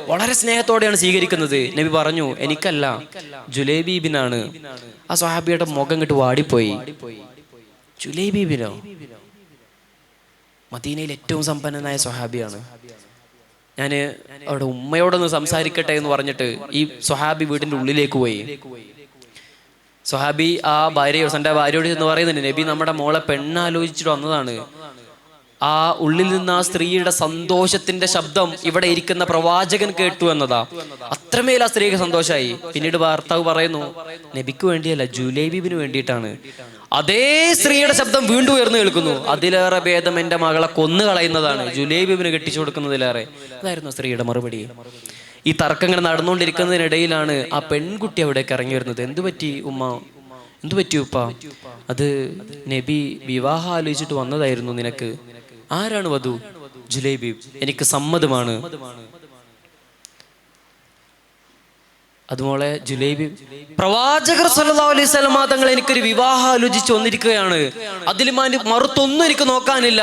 വളരെ സ്നേഹത്തോടെയാണ് സ്വീകരിക്കുന്നത്. നബി പറഞ്ഞു, എനിക്കല്ല, ജുലൈബീബിനാണ്. ആ സ്വഹാബിയുടെ മുഖം ഇങ്ങോട്ട് വാടിപ്പോയി. ജുലൈബീബിനോ? മദീനയിൽ ഏറ്റവും സമ്പന്നനായ സ്വഹാബിയാണ്. ഞാൻ അവിടെ ഉമ്മയോടൊന്ന് സംസാരിക്കട്ടെ എന്ന് പറഞ്ഞിട്ട് ഈ സ്വഹാബി വീടിന്റെ ഉള്ളിലേക്ക് പോയി. സ്വഹാബി ആ തന്റെ ഭാര്യയോട് എന്ന് പറയുന്നുണ്ട്, നബി നമ്മുടെ മോളെ പെണ്ണാലോചിച്ചിട്ട് വന്നതാണ്. ആ ഉള്ളിൽ നിന്ന് ആ സ്ത്രീയുടെ സന്തോഷത്തിന്റെ ശബ്ദം ഇവിടെ ഇരിക്കുന്ന പ്രവാചകൻ കേട്ടു എന്നതാ. അത്രമേൽ ആ സ്ത്രീക്ക് സന്തോഷമായി. പിന്നീട് ഭർത്താവ് പറയുന്നു, നബിക്ക് വേണ്ടിയല്ല, ജുലൈബീബിന് വേണ്ടിയിട്ടാണ്. അതേ സ്ത്രീയുടെ ശബ്ദം വീണ്ടും ഉയർന്നു കേൾക്കുന്നു, അതിലേറെ ഭേദം എൻ്റെ മകളെ കൊന്നു കളയുന്നതാണ്, ജുലൈബീബിന് കെട്ടിച്ചു കൊടുക്കുന്നതിലേറെ. അതായിരുന്നു സ്ത്രീയുടെ മറുപടി. ഈ തർക്കങ്ങൾ നടന്നുകൊണ്ടിരിക്കുന്നതിനിടയിലാണ് ആ പെൺകുട്ടി അവിടേക്ക് ഇറങ്ങി വരുന്നത്. എന്തു പറ്റി ഉമ്മ, എന്തു പറ്റി ഉപ്പ? അത് നബി വിവാഹം ആലോചിച്ചിട്ട് വന്നതായിരുന്നു നിനക്ക്. ആരാണ് വധു? ജുലൈബീബ്. എനിക്ക് സമ്മതമാണ്. അതുപോലെ ജുലൈബീബ്, പ്രവാചകർ സല്ലല്ലാഹു അലൈഹി വസല്ലമ തങ്ങൾ എനിക്കൊരു വിവാഹം ആലോചിച്ച് വന്നിരിക്കുകയാണ്. അതിൽ മറുത്തൊന്നും എനിക്ക് നോക്കാനില്ല.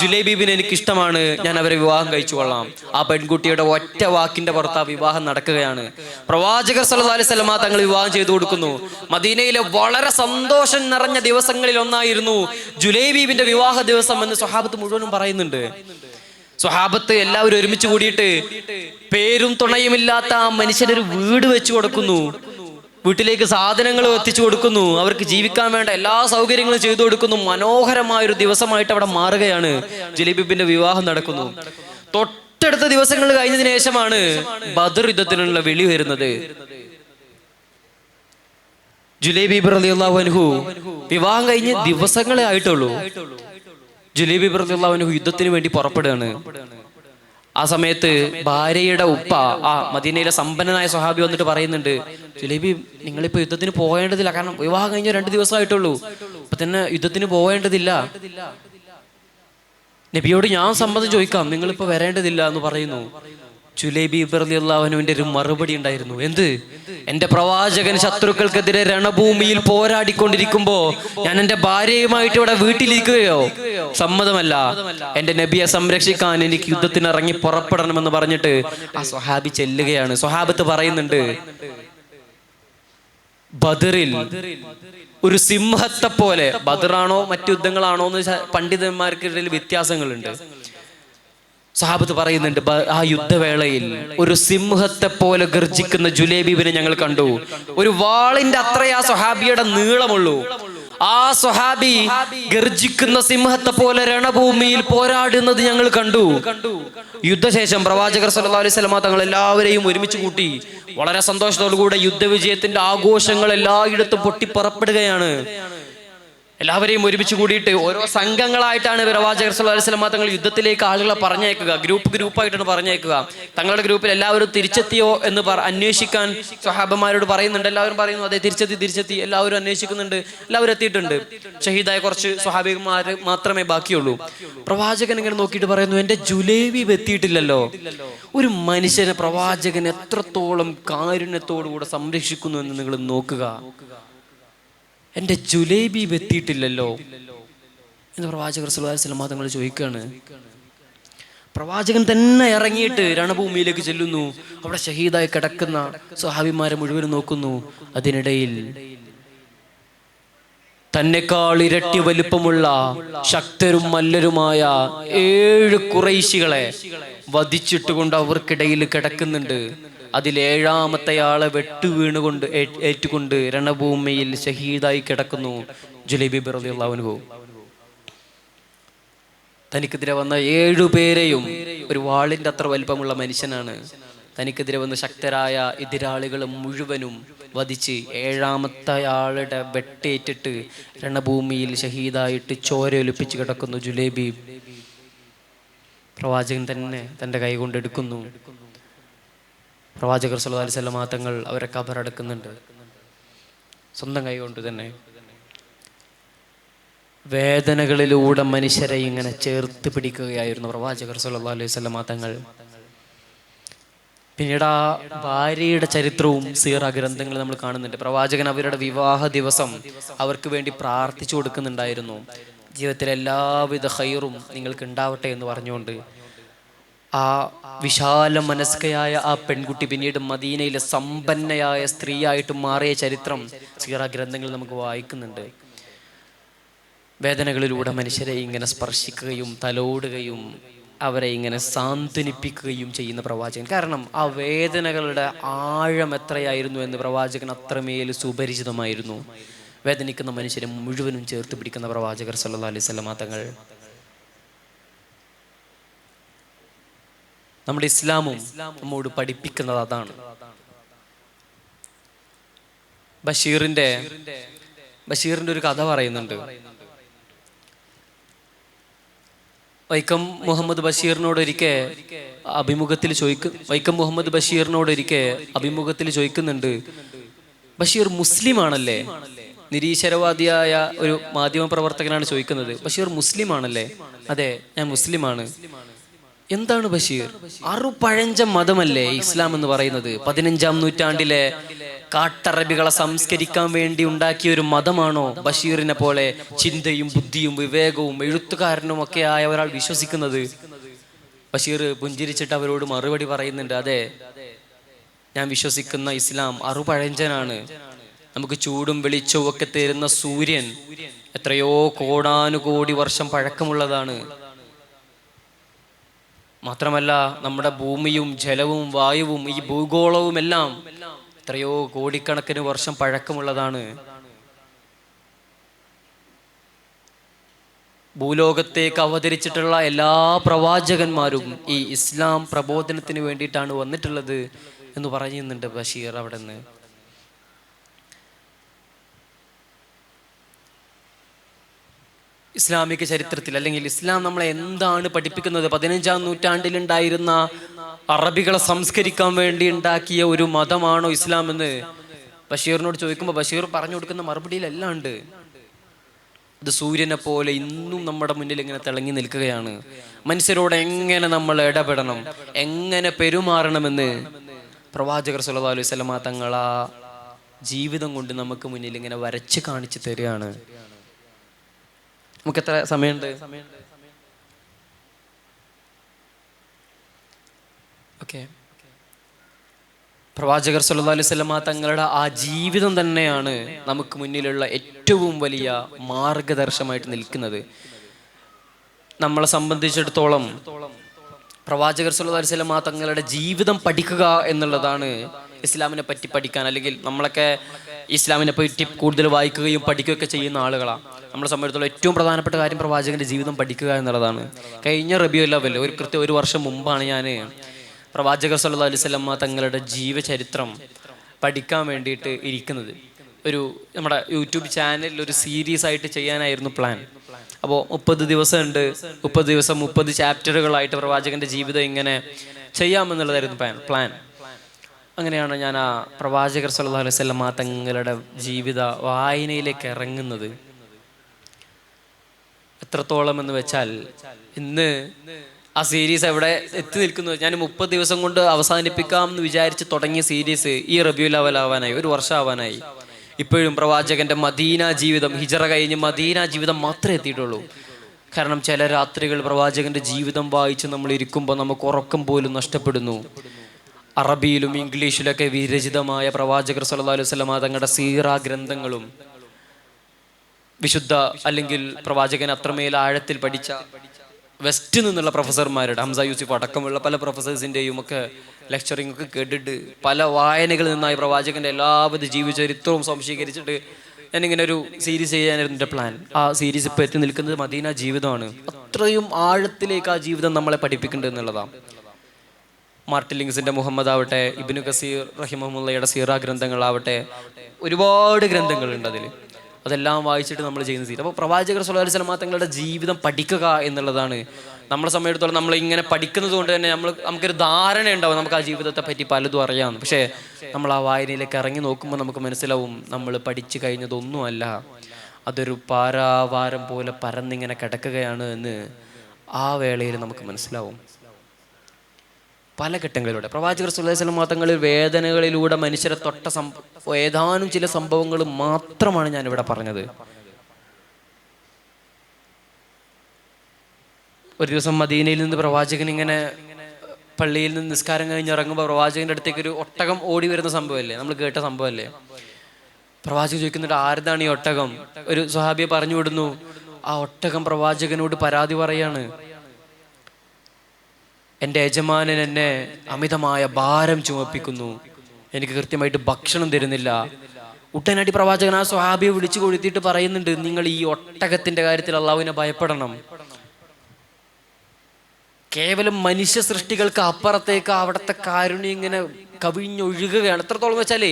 ജുലൈബീബിനെ എനിക്ക് ഇഷ്ടമാണ്, ഞാൻ അവരെ വിവാഹം കഴിച്ചു കൊള്ളാം. ആ പെൺകുട്ടിയുടെ ഒറ്റ വാക്കിന്റെ പുറത്ത് ആ വിവാഹം നടക്കുകയാണ്. പ്രവാചകർ സല്ലല്ലാഹു അലൈഹി വസല്ലമ തങ്ങൾ വിവാഹം ചെയ്തു കൊടുക്കുന്നു. മദീനയിലെ വളരെ സന്തോഷം നിറഞ്ഞ ദിവസങ്ങളിൽ ഒന്നായിരുന്നു ജുലൈബീബിന്റെ വിവാഹ ദിവസം എന്ന് സ്വഹാബത്ത് മുഴുവനും പറയുന്നുണ്ട്. സ്വഹാബത്ത് എല്ലാവരും ഒരുമിച്ച് കൂടിയിട്ട് പേരും തുണയുമില്ലാത്ത ആ മനുഷ്യനൊരു വീട് വെച്ചു കൊടുക്കുന്നു. വീട്ടിലേക്ക് സാധനങ്ങൾ എത്തിച്ചു കൊടുക്കുന്നു. അവർക്ക് ജീവിക്കാൻ വേണ്ട എല്ലാ സൗകര്യങ്ങളും ചെയ്തു കൊടുക്കുന്നു. മനോഹരമായൊരു ദിവസമായിട്ട് അവിടെ മാറുകയാണ്. ജുലൈബീബിന്റെ വിവാഹം നടക്കുന്നു. തൊട്ടടുത്ത ദിവസങ്ങൾ കഴിഞ്ഞതിന് ശേഷമാണ് ബദർ യുദ്ധത്തിനുള്ള വിളി വരുന്നത്. ജുലൈബീബ് റളിയല്ലാഹു അൻഹു വിവാഹം കഴിഞ്ഞ് ദിവസങ്ങളെ ആയിട്ടുള്ളൂ. ജുലൈബീബ് റളിയല്ലാഹു അൻഹു യുദ്ധത്തിന് വേണ്ടി പുറപ്പെടുകയാണ്. ആ സമയത്ത് ഭാര്യയുടെ ഉപ്പ, ആ മദീനയിലെ സമ്പന്നനായ സ്വഹാബി വന്നിട്ട് പറയുന്നുണ്ട്, ജുലൈബീബ് നിങ്ങളിപ്പോ യുദ്ധത്തിന് പോകേണ്ടതില്ല. കാരണം വിവാഹം കഴിഞ്ഞ 2 ദിവസമായിട്ടുള്ളൂ. ഇപ്പൊ തന്നെ യുദ്ധത്തിന് പോകേണ്ടതില്ല. നബിയോട് ഞാൻ സമ്മതം ചോദിക്കാം, നിങ്ങളിപ്പോ വരേണ്ടതില്ല എന്ന് പറയുന്നു. ജുലൈബീബ് റളിയല്ലാഹു അൻഹുവിന്റെ ഒരു മറുപടി ഉണ്ടായിരുന്നു. എന്ത്? എന്റെ പ്രവാചകൻ ശത്രുക്കൾക്കെതിരെ രണഭൂമിയിൽ പോരാടിക്കൊണ്ടിരിക്കുമ്പോ ഞാൻ എന്റെ ഭാര്യയുമായിട്ട് ഇവിടെ വീട്ടിലിരിക്കുകയോ? സമ്മതമല്ല. എന്റെ നബിയെ സംരക്ഷിക്കാൻ എനിക്ക് യുദ്ധത്തിന് ഇറങ്ങി പുറപ്പെടണമെന്ന് പറഞ്ഞിട്ട് ആ സ്വഹാബി ചെല്ലുകയാണ്. സ്വഹാബത്ത് പറയുന്നുണ്ട്, ബദറിൽ ഒരു സിംഹത്തെ പോലെ, ബദറാണോ മറ്റു യുദ്ധങ്ങളാണോ എന്ന് പണ്ഡിതന്മാർക്കിടയിൽ വ്യത്യാസങ്ങളുണ്ട്. സഹാബത്ത് പറയുന്നുണ്ട്, ആ യുദ്ധവേളയിൽ ഒരു സിംഹത്തെ പോലെ ഗർജിക്കുന്ന ജുലൈബീബിനെ ഞങ്ങൾ കണ്ടു. ഒരു വാളിന്റെ അത്രയാ സ്വഹാബിയുടെ നീളമുള്ളൂ. ആ സ്വഹാബി ഗർജിക്കുന്ന സിംഹത്തെ പോലെ രണഭൂമിയിൽ പോരാടുന്നത് ഞങ്ങൾ കണ്ടു. യുദ്ധശേഷം പ്രവാചകർ സല്ലല്ലാഹു അലൈഹി വസല്ലമ തങ്ങൾ എല്ലാവരെയും ഒരുമിച്ച് കൂട്ടി വളരെ സന്തോഷത്തോടുകൂടെ യുദ്ധവിജയത്തിന്റെ ആഘോഷങ്ങൾ എല്ലായിടത്തും പൊട്ടിപ്പുറപ്പെടുകയാണ്. എല്ലാവരെയും ഒരുമിച്ച് കൂടിയിട്ട് ഓരോ സംഘങ്ങളായിട്ടാണ് പ്രവാചകർ സല്ലല്ലാഹു അലൈഹി വസല്ലമ തങ്ങൾ യുദ്ധത്തിലേക്ക് ആളുകളെ പറഞ്ഞയക്കുക. ഗ്രൂപ്പായിട്ടാണ് പറഞ്ഞയക്കുക. തങ്ങളുടെ ഗ്രൂപ്പിൽ എല്ലാവരും തിരിച്ചെത്തിയോ എന്ന് അന്വേഷിക്കാൻ സ്വഹാബന്മാരോട് പറയുന്നുണ്ട്. എല്ലാവരും പറയുന്നു, അതെ തിരിച്ചെത്തി. എല്ലാവരും അന്വേഷിക്കുന്നുണ്ട്. എല്ലാവരും എത്തിയിട്ടുണ്ട്. ഷഹീദായ കുറച്ച് സ്വഹാബിമാർ മാത്രമേ ബാക്കിയുള്ളൂ. പ്രവാചകൻ ഇങ്ങനെ നോക്കിയിട്ട് പറയുന്നു, എൻ്റെ ജുലൈബീബ് എത്തിയിട്ടില്ലല്ലോ. ഒരു മനുഷ്യനെ പ്രവാചകൻ എത്രത്തോളം കാരുണ്യത്തോടുകൂടെ സംരക്ഷിക്കുന്നു എന്ന് നിങ്ങൾ നോക്കുക. എൻ്റെ ജുലൈബീബ് എത്തിയിട്ടില്ലല്ലോ എന്ന് പ്രവാചകർ സല്ലല്ലാഹു അലൈഹി വസല്ലം തങ്ങൾ ചോദിക്കുകയാണ്. പ്രവാചകൻ തന്നെ ഇറങ്ങിയിട്ട് രണഭൂമിയിലേക്ക് ചെല്ലുന്നു. അവിടെ ഷഹീദായി കിടക്കുന്ന സ്വഹാബിമാരെ മുഴുവനും നോക്കുന്നു. അതിനിടയിൽ തന്നെക്കാൾ ഇരട്ടി വലിപ്പമുള്ള ശക്തരും മല്ലരുമായ 7 ഖുറൈശികളെ വധിച്ചിട്ടുകൊണ്ട് അവർക്കിടയിൽ കിടക്കുന്നുണ്ട്. അതിൽ 7ാമത്തെ ആളെ വെട്ടുവീണുകൊണ്ട് ഏറ്റുകൊണ്ട് രണഭൂമിയിൽ ഷഹീദായി കിടക്കുന്നു ജുലൈബീബ് റളിയല്ലാഹു അൻഹു. തനിക്കെതിരെ വന്ന 7 പേരെയും, ഒരു വാളിന്റെ അത്ര വലിപ്പമുള്ള മനുഷ്യനാണ്, തനിക്കെതിരെ വന്ന ശക്തരായ എതിരാളികൾ മുഴുവനും വധിച്ച് 7ാമത്തെ ആളുടെ വെട്ടേറ്റിട്ട് രണഭൂമിയിൽ ഷഹീദായിട്ട് ചോരയൊലിപ്പിച്ച് കിടക്കുന്നു ജുലൈബീബ്. പ്രവാചകൻ തന്നെ തൻ്റെ കൈ കൊണ്ടെടുക്കുന്നു. പ്രവാചകർ സല്ലല്ലാഹു അലൈഹി വസല്ലം തങ്ങൾ അവരെ ഖബറടക്കുന്നുണ്ട്. സ്വന്തം കൈ കൊണ്ട് തന്നെ. വേദനകളിലൂടെ മനുഷ്യരെ ഇങ്ങനെ ചേർത്ത് പിടിക്കുകയായിരുന്നു പ്രവാചകർ സല്ലല്ലാഹു അലൈഹി വസല്ലം തങ്ങൾ. പിന്നീട് ആ ഭാര്യയുടെ ചരിത്രവും സീറ ഗ്രന്ഥങ്ങൾ നമ്മൾ കാണുന്നുണ്ട്. പ്രവാചകൻ അവരുടെ വിവാഹ ദിവസം അവർക്ക് വേണ്ടി പ്രാർത്ഥിച്ചു കൊടുക്കുന്നുണ്ടായിരുന്നു. ജീവിതത്തിലെ എല്ലാവിധ ഖൈറും നിങ്ങൾക്ക് ഉണ്ടാവട്ടെ എന്ന് പറഞ്ഞുകൊണ്ട്. ആ വിശാല മനസ്കയായ ആ പെൺകുട്ടി പിന്നീട് മദീനയിലെ സമ്പന്നയായ സ്ത്രീയായിട്ട് മാറിയ ചരിത്രം സീറ ഗ്രന്ഥങ്ങൾ നമുക്ക് വായിക്കുന്നുണ്ട്. വേദനകളിലൂടെ മനുഷ്യരെ ഇങ്ങനെ സ്പർശിക്കുകയും തലോടുകയും അവരെ ഇങ്ങനെ സാന്ത്വനിപ്പിക്കുകയും ചെയ്യുന്ന പ്രവാചകൻ. കാരണം ആ വേദനകളുടെ ആഴം എത്രയായിരുന്നു എന്ന് പ്രവാചകൻ അത്രമേൽ സുപരിചിതമായിരുന്നു. വേദനിക്കുന്ന മനുഷ്യരെ മുഴുവനും ചേർത്ത് പിടിക്കുന്ന പ്രവാചകർ സല്ലല്ലാഹു അലൈഹി വസല്ലം തങ്ങൾ. നമ്മുടെ ഇസ്ലാമും നമ്മോട് പഠിപ്പിക്കുന്നത് അതാണ്. ബഷീറിന്റെ ഒരു കഥ പറയുന്നുണ്ട്. വൈക്കം മുഹമ്മദ് ബഷീറിനോട് ഒരിക്കൽ അഭിമുഖത്തിൽ ചോദിക്കുന്നുണ്ട്, ബഷീർ മുസ്ലിം ആണല്ലേ? നിരീശ്വരവാദിയായ ഒരു മാധ്യമ പ്രവർത്തകനാണ് ചോദിക്കുന്നത്. ബഷീർ മുസ്ലിം ആണല്ലേ? അതെ, ഞാൻ മുസ്ലിമാണ്. എന്താണ് ബഷീർ? അറുപഴഞ്ച മതമല്ലേ ഇസ്ലാം എന്ന് പറയുന്നത്? 15-ാം നൂറ്റാണ്ടിലെ കാട്ടറബികളെ സംസ്കരിക്കാൻ വേണ്ടി ഉണ്ടാക്കിയ ഒരു മതമാണോ ബഷീറിനെ പോലെ ചിന്തയും ബുദ്ധിയും വിവേകവും എഴുത്തുകാരനും ഒക്കെ ആയ ഒരാൾ വിശ്വസിക്കുന്നത്? ബഷീർ പുഞ്ചിരിച്ചിട്ട് അവരോട് മറുപടി പറയുന്നുണ്ട്, അതെ, ഞാൻ വിശ്വസിക്കുന്ന ഇസ്ലാം അറുപഴഞ്ചനാണ്. നമുക്ക് ചൂടും വെളിച്ചവും ഒക്കെ തരുന്ന സൂര്യൻ എത്രയോ കോടാനുകോടി വർഷം പഴക്കമുള്ളതാണ്. മാത്രമല്ല നമ്മുടെ ഭൂമിയും ജലവും വായുവും ഈ ഭൂഗോളവും എല്ലാം എത്രയോ കോടിക്കണക്കിന് വർഷം പഴക്കമുള്ളതാണ്. ഭൂലോകത്തേക്ക് അവതരിച്ചിട്ടുള്ള എല്ലാ പ്രവാചകന്മാരും ഈ ഇസ്ലാം പ്രബോധനത്തിന് വേണ്ടിയിട്ടാണ് വന്നിട്ടുള്ളത് എന്ന് പറയുന്നുണ്ട് ബഷീർ അവിടെ നിന്ന്. ഇസ്ലാമിക ചരിത്രത്തിൽ അല്ലെങ്കിൽ ഇസ്ലാം നമ്മളെ എന്താണ് പഠിപ്പിക്കുന്നത്? 15-ാം നൂറ്റാണ്ടിലുണ്ടായിരുന്ന അറബികളെ സംസ്കരിക്കാൻ വേണ്ടി ഉണ്ടാക്കിയ ഒരു മതമാണോ ഇസ്ലാം എന്ന് ബഷീറിനോട് ചോദിക്കുമ്പോൾ ബഷീർ പറഞ്ഞു കൊടുക്കുന്ന മറുപടിയിലെല്ലാം ഉണ്ട്. അത് സൂര്യനെ പോലെ ഇന്നും നമ്മുടെ മുന്നിൽ ഇങ്ങനെ തിളങ്ങി നിൽക്കുകയാണ്. മനുഷ്യരോട് എങ്ങനെ നമ്മൾ ഇടപെടണം, എങ്ങനെ പെരുമാറണമെന്ന് പ്രവാചകർ സല്ലല്ലാഹു അലൈഹി വസല്ലം തങ്ങൾ ആ ജീവിതം കൊണ്ട് നമുക്ക് മുന്നിൽ ഇങ്ങനെ വരച്ച് കാണിച്ചു തരികയാണ്. നമുക്ക് എത്ര സമയമുണ്ട്? ഓക്കെ. പ്രവാചകർ സല്ലല്ലാഹു അലൈഹി വസല്ലമ തങ്ങളുടെ ആ ജീവിതം തന്നെയാണ് നമുക്ക് മുന്നിലുള്ള ഏറ്റവും വലിയ മാർഗദർശനമായിട്ട് നിൽക്കുന്നത്. നമ്മളെ സംബന്ധിച്ചിടത്തോളം പ്രവാചകർ സല്ലല്ലാഹു അലൈഹി വസല്ലമ തങ്ങളുടെ ജീവിതം പഠിക്കുക എന്നുള്ളതാണ് ഇസ്ലാമിനെ പറ്റി പഠിക്കാൻ, അല്ലെങ്കിൽ നമ്മളൊക്കെ ഇസ്ലാമിനെ പറ്റി കൂടുതൽ വായിക്കുകയും പഠിക്കുകയൊക്കെ ചെയ്യുന്ന ആളുകളാണ്. നമ്മളെ സംബന്ധിച്ചിടത്തോളം ഏറ്റവും പ്രധാനപ്പെട്ട കാര്യം പ്രവാചകന്റെ ജീവിതം പഠിക്കുക എന്നുള്ളതാണ്. കഴിഞ്ഞ റബീഉൽ അവ്വൽ ഒരു വർഷം മുമ്പാണ് ഞാൻ പ്രവാചകർ സല്ലല്ലാഹു അലൈഹി വസല്ലമ തങ്ങളുടെ ജീവചരിത്രം പഠിക്കാൻ വേണ്ടിയിട്ട് ഇരിക്കുന്നത്. നമ്മുടെ യൂട്യൂബ് ചാനലിൽ ഒരു സീരീസ് ആയിട്ട് ചെയ്യാനായിരുന്നു പ്ലാൻ. അപ്പോൾ 30 ദിവസമുണ്ട്, 30 ദിവസം 30 ചാപ്റ്ററുകളായിട്ട് പ്രവാചകന്റെ ജീവിതം ഇങ്ങനെ ചെയ്യാമെന്നുള്ളതായിരുന്നു പ്ലാൻ. അങ്ങനെയാണ് ഞാൻ ആ പ്രവാചകർ സല്ലല്ലാഹു അലൈഹി വസല്ലമ തങ്ങളുടെ ജീവിത വായനയിലേക്ക് ഇറങ്ങുന്നത്. എത്രത്തോളം എന്ന് വെച്ചാൽ ഇന്ന് ആ സീരീസ് എവിടെ എത്തി നിൽക്കുന്നു. ഞാൻ 30 ദിവസം കൊണ്ട് അവസാനിപ്പിക്കാം എന്ന് വിചാരിച്ച് തുടങ്ങിയ സീരീസ് ഈ റബീഉൽ അവ്വൽ ആവാനായി, ഒരു വർഷം ആവാനായി. ഇപ്പോഴും പ്രവാചകന്റെ മദീന ജീവിതം, ഹിജറ കഴിഞ്ഞ് മദീന ജീവിതം മാത്രമേ എത്തിയിട്ടുള്ളൂ. കാരണം ചില രാത്രികൾ പ്രവാചകന്റെ ജീവിതം വായിച്ച് നമ്മൾ ഇരിക്കുമ്പോൾ നമുക്ക് ഉറക്കം പോലും നഷ്ടപ്പെടുന്നു. അറബിയിലും ഇംഗ്ലീഷിലൊക്കെ വിരചിതമായ പ്രവാചകർ സല്ലല്ലാഹു അലൈഹി വസല്ലമ തങ്ങളുടെ സീറ ഗ്രന്ഥങ്ങളും വിശുദ്ധ അല്ലെങ്കിൽ പ്രവാചകൻ അത്രമേൽ ആഴത്തിൽ പഠിച്ച വെസ്റ്റിൽ നിന്നുള്ള പ്രൊഫസർമാരുടെ, ഹംസ യൂസുഫ് അടക്കമുള്ള പല പ്രൊഫസേഴ്സിൻ്റെയും ഒക്കെ ലെക്ചറിങ് ഒക്കെ കേട്ടിട്ട് പല വായനകളിൽ നിന്നായി പ്രവാചകന്റെ എല്ലാവിധ ജീവചരിത്രവും സംശീകരിച്ചിട്ട് ഞാനിങ്ങനെ ഒരു സീരീസ് ചെയ്യാനായിരുന്നു എൻ്റെ പ്ലാൻ. ആ സീരീസ് ഇപ്പോൾ എത്തി നിൽക്കുന്നത് മദീന ജീവിതമാണ്. അത്രയും ആഴത്തിലേക്ക് ആ ജീവിതം നമ്മളെ പഠിപ്പിക്കേണ്ടത് എന്നുള്ളതാണ്. മാർട്ടിൻ ലിങ്സിന്റെ മുഹമ്മദ് ആവട്ടെ, ഇബ്നു കസീർ റഹിമഹുല്ലയുടെ സീറ ഗ്രന്ഥങ്ങളാവട്ടെ, ഒരുപാട് ഗ്രന്ഥങ്ങളുണ്ട് അതിൽ. അതെല്ലാം വായിച്ചിട്ട് നമ്മൾ ചെയ്യുന്ന സീരീസ്. അപ്പോൾ പ്രവാചകർ സല്ലല്ലാഹു അലൈഹി വസല്ലമ തങ്ങളുടെ ജീവിതം പഠിക്കുക എന്നുള്ളതാണ് നമ്മളെ സമയത്തോളം നമ്മൾ ഇങ്ങനെ പഠിക്കുന്നത് കൊണ്ട് തന്നെ നമുക്കൊരു ധാരണ ഉണ്ടാവും, നമുക്ക് ആ ജീവിതത്തെ പറ്റി പലതും അറിയാമെന്ന്. പക്ഷേ നമ്മൾ ആ വായനയിലേക്ക് ഇറങ്ങി നോക്കുമ്പോൾ നമുക്ക് മനസ്സിലാവും നമ്മൾ പഠിച്ചു കഴിഞ്ഞതൊന്നുമല്ല, അതൊരു പാരാവാരം പോലെ പരന്നിങ്ങനെ കിടക്കുകയാണ് എന്ന് ആ വേളയിൽ നമുക്ക് മനസ്സിലാവും. പല ഘട്ടങ്ങളിലൂടെ പ്രവാചകർ സല്ലല്ലാഹു അലൈഹി വസല്ലം തങ്ങളിൽ വേദനകളിലൂടെ മനുഷ്യരെ തൊട്ട ഏതാനും ചില സംഭവങ്ങൾ മാത്രമാണ് ഞാനിവിടെ പറഞ്ഞത്. ഒരു ദിവസം മദീനയിൽ നിന്ന് പ്രവാചകൻ ഇങ്ങനെ പള്ളിയിൽ നിന്ന് നിസ്കാരം കഴിഞ്ഞ് ഇറങ്ങുമ്പോൾ പ്രവാചകന്റെ അടുത്തേക്ക് ഒരു ഒട്ടകം ഓടി വരുന്ന സംഭവമല്ലേ, നമ്മൾ കേട്ട സംഭവമല്ലേ. പ്രവാചകൻ ചോദിക്കുന്നുണ്ട്, ആരുതാണ് ഈ ഒട്ടകം? ഒരു സ്വഹാബിയെ പറഞ്ഞു വിടുന്നു. ആ ഒട്ടകം പ്രവാചകനോട് പരാതി പറയാണ്, എൻ്റെ യജമാനൻ എന്നെ അമിതമായ ഭാരം ചുമപ്പിക്കുന്നു, എനിക്ക് കൃത്യമായിട്ട് ഭക്ഷണം തരുന്നില്ല. ഉടനടി പ്രവാചകൻ ആ സ്വഹാബിയെ വിളിച്ചു കൊഴുത്തിയിട്ട് പറയുന്നുണ്ട്, നിങ്ങൾ ഈ ഒട്ടകത്തിന്റെ കാര്യത്തിൽ അള്ളാഹുവിനെ ഭയപ്പെടണം. കേവലം മനുഷ്യ സൃഷ്ടികൾക്ക് അപ്പുറത്തേക്ക് അവിടുത്തെ കാരുണ്യം ഇങ്ങനെ കവിഞ്ഞൊഴുകുകയാണ്. എത്രത്തോളം വെച്ചാലേ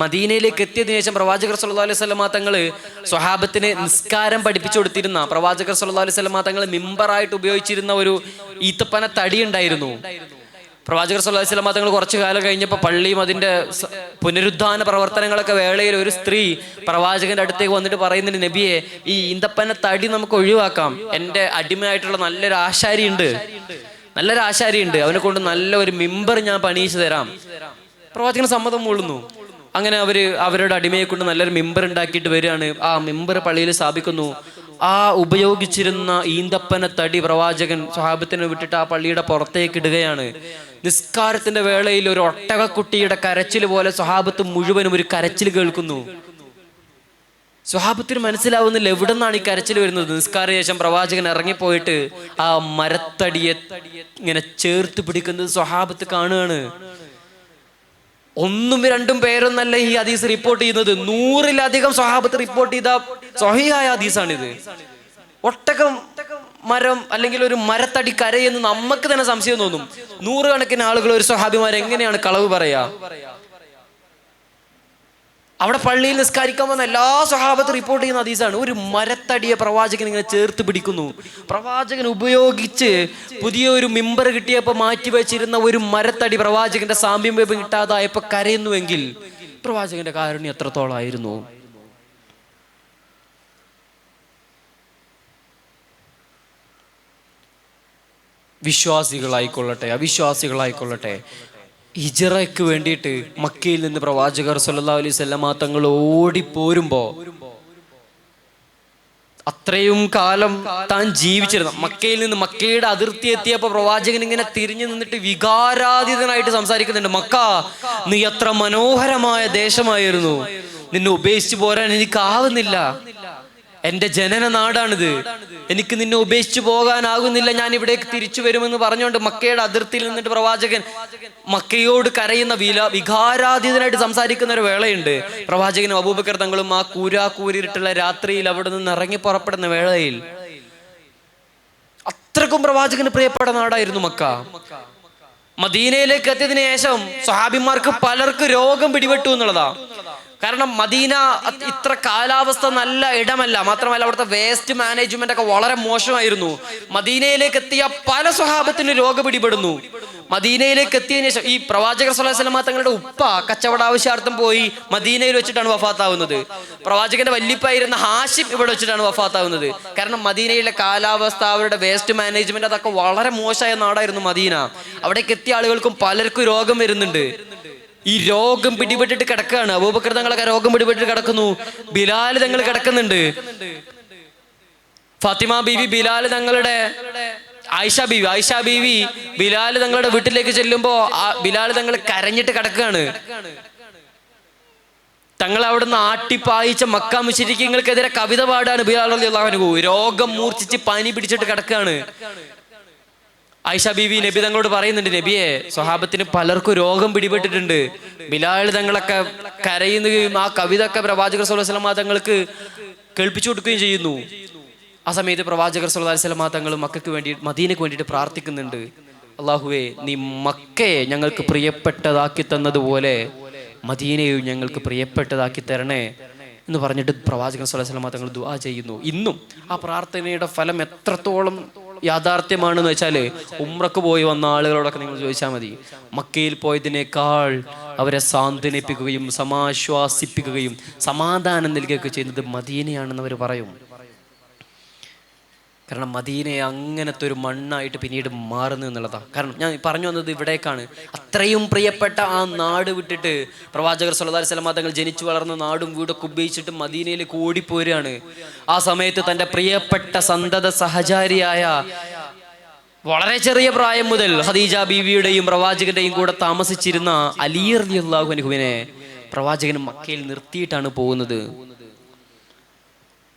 മദീനയിലേക്ക് എത്തിയതിനു ശേഷം പ്രവാചകർ സല്ലല്ലാഹു അലൈഹി വസല്ലമ തങ്ങള് സ്വഹാബത്തിന് നിസ്കാരം പഠിപ്പിച്ചു കൊടുത്തിരുന്ന, പ്രവാചകർ സല്ലല്ലാഹു അലൈഹി വസല്ലമ തങ്ങൾ മിമ്പറായിട്ട് ഉപയോഗിച്ചിരുന്ന ഒരു ഈത്തപ്പന തടി ഉണ്ടായിരുന്നു. പ്രവാചകർ സല്ലല്ലാഹു അലൈഹി വസല്ലമ തങ്ങൾ കുറച്ചു കാലം കഴിഞ്ഞപ്പോൾ പള്ളിയും അതിന്റെ പുനരുദ്ധാന പ്രവർത്തനങ്ങളൊക്കെ വേളയിൽ ഒരു സ്ത്രീ പ്രവാചകന്റെ അടുത്തേക്ക് വന്നിട്ട് പറയുന്നുണ്ട്, നബിയെ, ഈ ഈന്തപ്പന തടി നമുക്ക് ഒഴിവാക്കാം, എൻ്റെ അടിമയായിട്ടുള്ള നല്ലൊരു ആശാരിയുണ്ട്, അവനെ കൊണ്ട് നല്ല ഒരു മിമ്പർ ഞാൻ പണിയിച്ചു തരാം. പ്രവാചകൻ സമ്മതം മൂളുന്നു. അങ്ങനെ അവരുടെ അടിമയെ കൊണ്ട് നല്ലൊരു മിമ്പർ ഉണ്ടാക്കിയിട്ട് വരികയാണ്. ആ മിമ്പർ പള്ളിയിൽ സ്ഥാപിക്കുന്നു. ആ ഉപയോഗിച്ചിരുന്ന ഈന്തപ്പന തടി പ്രവാചകൻ സ്വഹാബത്തിനെ വിട്ടിട്ട് ആ പള്ളിയുടെ പുറത്തേക്ക് ഇടുകയാണ്. നിസ്കാരത്തിന്റെ വേളയിൽ ഒരു ഒട്ടകക്കുട്ടിയുടെ കരച്ചിൽ പോലെ സ്വഹാബത്ത് മുഴുവനും ഒരു കരച്ചിൽ കേൾക്കുന്നു. സ്വഹാബത്തിന് മനസ്സിലാവുന്നില്ല എവിടെ നിന്നാണ് ഈ കരച്ചിൽ വരുന്നത്. നിസ്കാര ശേഷം പ്രവാചകൻ ഇറങ്ങിപ്പോയിട്ട് ആ മരത്തടിയെ ഇങ്ങനെ ചേർത്ത് പിടിക്കുന്നത് സ്വഹാബത്ത് കാണുകയാണ്. 1-2 പേരൊന്നല്ല ഈ ഹദീസ് റിപ്പോർട്ട് ചെയ്യുന്നത്, 100-ലധികം സ്വഹാബത്ത് റിപ്പോർട്ട് ചെയ്ത സ്വഹീഹായ ഹദീസാണിത്. ഒട്ടകം മരം അല്ലെങ്കിൽ ഒരു മരത്തടി കരയെന്ന് നമുക്ക് തന്നെ സംശയം തോന്നും. 100 കണക്കിന് ആളുകൾ, ഒരു സ്വഹാബിമാർ എങ്ങനെയാണ് കളവ് പറയാ? അവിടെ പള്ളിയിൽ നിസ്കരിക്കാൻ വന്ന എല്ലാ സ്വഹാബത്തും റിപ്പോർട്ട് ചെയ്യുന്ന ഹദീസാണ്. ഒരു മരത്തടിയെ പ്രവാചകൻ ഇങ്ങനെ ചേർത്ത് പിടിക്കുന്നു. പ്രവാചകൻ ഉപയോഗിച്ച് പുതിയൊരു മിമ്പർ കിട്ടിയപ്പോൾ മാറ്റി വെച്ചിരുന്ന ഒരു മരത്തടി പ്രവാചകന്റെ സാമീപ്യം കിട്ടാതായപ്പോൾ കരയുന്നുവെങ്കിൽ പ്രവാചകന്റെ കാരുണ്യം എത്രത്തോളായിരുന്നു. വിശ്വാസികളായിക്കൊള്ളട്ടെ അവിശ്വാസികളായിക്കൊള്ളട്ടെ, ഹിജ്റയ്ക്ക് വേണ്ടിയിട്ട് മക്കയിൽ നിന്ന് പ്രവാചകർ സല്ലല്ലാഹു അലൈഹി വസല്ലമ തങ്ങൾ ഓടിപ്പോരുമ്പോ അത്രയും കാലം താൻ ജീവിച്ചിരുന്ന മക്കയിൽ നിന്ന് മക്കയുടെ അതിർത്തി എത്തിയപ്പോൾ പ്രവാചകൻ ഇങ്ങനെ തിരിഞ്ഞു നിന്നിട്ട് വികാരാതീതനായിട്ട് സംസാരിക്കുന്നുണ്ട്. മക്ക, നീ എത്ര മനോഹരമായ ദേശമായിരുന്നു, നിന്നെ ഉപേക്ഷിച്ചു പോരാൻ എനിക്കാവുന്നില്ല. എന്റെ ജനന നാടാണിത്, എനിക്ക് നിന്നെ ഉപേക്ഷിച്ചു പോകാനാകുന്നില്ല, ഞാൻ ഇവിടേക്ക് തിരിച്ചു വരുമെന്ന് പറഞ്ഞുകൊണ്ട് മക്കയുടെ അതിർത്തിയിൽ നിന്നിട്ട് പ്രവാചകൻ മക്കയോട് കരയുന്ന വികാരാതീതനായിട്ട് സംസാരിക്കുന്ന ഒരു വേളയുണ്ട്. പ്രവാചകനും അബൂബക്കർ തങ്ങളും ആ കൂരിട്ടുള്ള രാത്രിയിൽ അവിടെ നിന്ന് ഇറങ്ങി പുറപ്പെടുന്ന വേളയിൽ അത്രക്കും പ്രവാചകന് പ്രിയപ്പെട്ട നാടായിരുന്നു മക്ക. മദീനയിലേക്ക് എത്തിയതിനു ശേഷം സ്വഹാബിമാർക്ക് പലർക്കും രോഗം പിടിപെട്ടു എന്നുള്ളതാ. കാരണം മദീന ഇത്ര കാലാവസ്ഥ നല്ല ഇടമല്ല, മാത്രമല്ല അവിടുത്തെ വേസ്റ്റ് മാനേജ്മെന്റ് ഒക്കെ വളരെ മോശമായിരുന്നു. മദീനയിലേക്ക് എത്തിയ പല സ്വഹാബത്തിന് രോഗം പിടിപെടുന്നു. മദീനയിലേക്ക് എത്തിയതിനു ശേഷം ഈ പ്രവാചകർ സ്വല്ലല്ലാഹു അലൈഹി വസല്ലം തങ്ങളുടെ ഉപ്പ കച്ചവട ആവശ്യാർത്ഥം പോയി മദീനയിൽ വെച്ചിട്ടാണ് വഫാത്താവുന്നത്. പ്രവാചകന്റെ വല്ലിപ്പായിരുന്ന ഹാഷിം ഇവിടെ വെച്ചിട്ടാണ് വഫാത്താവുന്നത്. കാരണം മദീനയിലെ കാലാവസ്ഥ, അവരുടെ വേസ്റ്റ് മാനേജ്മെന്റ് അതൊക്കെ വളരെ മോശമായ നാടായിരുന്നു മദീന. അവിടേക്ക് എത്തിയ ആളുകൾക്കും പലർക്കും രോഗം വരുന്നുണ്ട്. ഈ രോഗം പിടിപെട്ടിട്ട് കിടക്കുകയാണ്. അബൂബക്കർ തങ്ങളൊക്കെ രോഗം പിടിപെട്ടിട്ട് കിടക്കുന്നു. ബിലാൽ തങ്ങൾ കിടക്കുന്നുണ്ട്. ഫാത്തിമ ബീവി ബിലാൽ തങ്ങളുടെ ആയിഷ ബീവി ബിലാൽ തങ്ങളുടെ വീട്ടിലേക്ക് ചെല്ലുമ്പോ ബിലാൽ തങ്ങൾ കരഞ്ഞിട്ട് കിടക്കുകയാണ്. തങ്ങൾ അവിടുന്ന് ആട്ടിപ്പായിച്ച മക്ക മുശ്രിക്കീങ്ങൾക്കെതിരെ കവിത പാടാണ് ബിലാൽ റളിയല്ലാഹു അൻഹു. രോഗം മൂർച്ഛിച്ച് പനി പിടിച്ചിട്ട് കിടക്കുകയാണ്. ആയിഷ ബീവി നബി തങ്ങളോട് പറയുന്നുണ്ട്, നബിയെ, സ്വഹാബത്തിന് പലർക്കും രോഗം പിടിപെട്ടിട്ടുണ്ട്. ബിലാൽ തങ്ങളൊക്കെ കരയുകയും ആ കവിത ഒക്കെ പ്രവാചകർ സ്വല്ലല്ലാഹു അലൈഹി വസല്ലം തങ്ങൾക്ക് കേൾപ്പിച്ചു കൊടുക്കുകയും ചെയ്യുന്നു. ആ സമയത്ത് പ്രവാചകർ സ്വല്ലല്ലാഹു അലൈഹി വസല്ലം തങ്ങൾ മക്കൾക്ക് വേണ്ടി, മദീനക്ക് വേണ്ടിയിട്ട് പ്രാർത്ഥിക്കുന്നുണ്ട്. അല്ലാഹുവേ, നീ മക്കയെ ഞങ്ങൾക്ക് പ്രിയപ്പെട്ടതാക്കി തന്നതുപോലെ മദീനയും ഞങ്ങൾക്ക് പ്രിയപ്പെട്ടതാക്കി തരണേ എന്ന് പറഞ്ഞിട്ട് പ്രവാചകൻ സ്വല്ലല്ലാഹു അലൈഹി വസല്ലം തങ്ങൾ ദുആ ചെയ്യുന്നു. ഇന്നും ആ പ്രാർത്ഥനയുടെ ഫലം എത്രത്തോളം യാഥാർത്ഥ്യമാണെന്ന് വെച്ചാൽ ഉംറക്ക് പോയി വന്ന ആളുകളോടൊക്കെ നിങ്ങൾ ചോദിച്ചാൽ മതി. മക്കയിൽ പോയതിനേക്കാൾ അവരെ സാന്ത്വനിപ്പിക്കുകയും സമാശ്വാസിപ്പിക്കുകയും സമാധാനം നൽകുകയൊക്കെ ചെയ്യുന്നത് മദീനയാണെന്ന് അവർ പറയും. കാരണം മദീനയെ അങ്ങനത്തെ ഒരു മണ്ണായിട്ട് പിന്നീട് മാറുന്നു എന്നുള്ളതാണ്. കാരണം ഞാൻ പറഞ്ഞു വന്നത് ഇവിടേക്കാണ്. അത്രയും പ്രിയപ്പെട്ട ആ നാട് വിട്ടിട്ട് പ്രവാചകർ സ്വല്ലല്ലാഹു അലൈഹി വസല്ലം തങ്ങൾ ജനിച്ചു വളർന്ന നാടും വീടൊക്കെ ഉപയോഗിച്ചിട്ട് മദീനയിലേക്ക് ഓടിപ്പോരുകയാണ്. ആ സമയത്ത് തൻ്റെ പ്രിയപ്പെട്ട സന്തത സഹചാരിയായ വളരെ ചെറിയ പ്രായം മുതൽ ഖദീജ ബീവിയുടെയും പ്രവാചകന്റെയും കൂടെ താമസിച്ചിരുന്ന അലി റളിയല്ലാഹു അൻഹുവിനെ പ്രവാചകൻ മക്കയിൽ നിർത്തിയിട്ടാണ് പോകുന്നത്.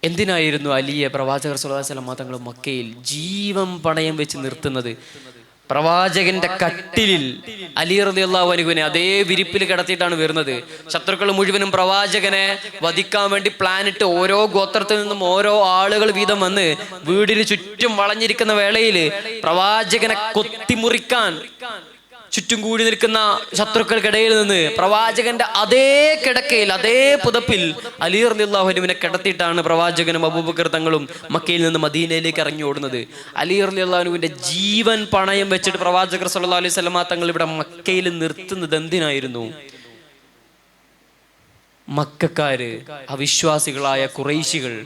എന്തിനായിരുന്നു അലിയെ പ്രവാചകർ സ്വല്ലല്ലാഹു അലൈഹി വസല്ലം തങ്ങൾ മക്കയിൽ ജീവൻ പണയം വെച്ച് നിർത്തുന്നത്? പ്രവാചകന്റെ കട്ടിലിൽ അലി റളിയല്ലാഹു അൻഹുവിനെ അതേ വിരിപ്പിൽ കിടത്തിയിട്ടാണ് വരുന്നത്. ശത്രുക്കൾ മുഴുവനും പ്രവാചകനെ വധിക്കാൻ വേണ്ടി പ്ലാനിട്ട് ഓരോ ഗോത്രത്തിൽ നിന്നും ഓരോ ആളുകൾ വീതം വന്ന് വീടിന് ചുറ്റും വളഞ്ഞിരിക്കുന്ന വേളയിൽ പ്രവാചകനെ കൊത്തിമുറിക്കാൻ ചുറ്റും കൂടി നിൽക്കുന്ന ശത്രുക്കൾക്കിടയിൽ നിന്ന് പ്രവാചകന്റെ അതേ കിടക്കയിൽ, അതേ പുതപ്പിൽ അലി റളിയല്ലാഹു അൻഹുവിനെ കിടത്തിയിട്ടാണ് പ്രവാചകനും അബൂബക്കർ തങ്ങളും മക്കയിൽ നിന്ന് മദീനയിലേക്ക് ഇറങ്ങി ഓടുന്നത്. അലി റളിയല്ലാഹു അൻഹുവിന്റെ ജീവൻ പണയം വെച്ചിട്ട് പ്രവാചകർ സ്വല്ലല്ലാഹു അലൈഹി വസല്ലം തങ്ങൾ ഇവിടെ മക്കയിൽ നിർത്തുന്നത് എന്തിനായിരുന്നു? മക്കക്കാര്, അവിശ്വാസികളായ ഖുറൈശികൾ,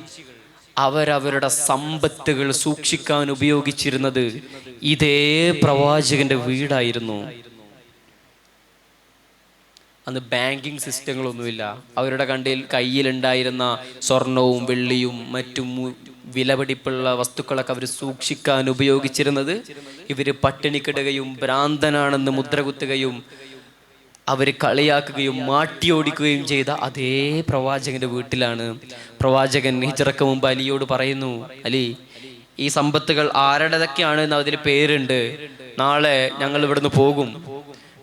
അവരവരുടെ സമ്പത്തുകൾ സൂക്ഷിക്കാൻ ഉപയോഗിച്ചിരുന്നത് ഇതേ പ്രവാചകന്റെ വീടായിരുന്നു. അന്ന് ബാങ്കിങ് സിസ്റ്റങ്ങളൊന്നുമില്ല. അവരുടെ കയ്യിലുണ്ടായിരുന്ന സ്വർണവും വെള്ളിയും മറ്റും വിലപിടിപ്പുള്ള വസ്തുക്കളൊക്കെ അവർ സൂക്ഷിക്കാൻ ഉപയോഗിച്ചിരുന്നത് ഇവര് പട്ടിണിക്കിടുകയും ഭ്രാന്തനാണെന്ന് മുദ്രകുത്തുകയും അവർ കളിയാക്കുകയും മാട്ടിയോടിക്കുകയും ചെയ്ത അതേ പ്രവാചകന്റെ വീട്ടിലാണ്. പ്രവാചകൻ ഹിജ്റക്ക് മുമ്പ് അലിയോട് പറയുന്നു, അലി, ഈ സമ്പത്തുകൾ ആരുടേതൊക്കെയാണെന്ന് അതിൽ പേരുണ്ട്. നാളെ ഞങ്ങൾ ഇവിടുന്ന് പോകും.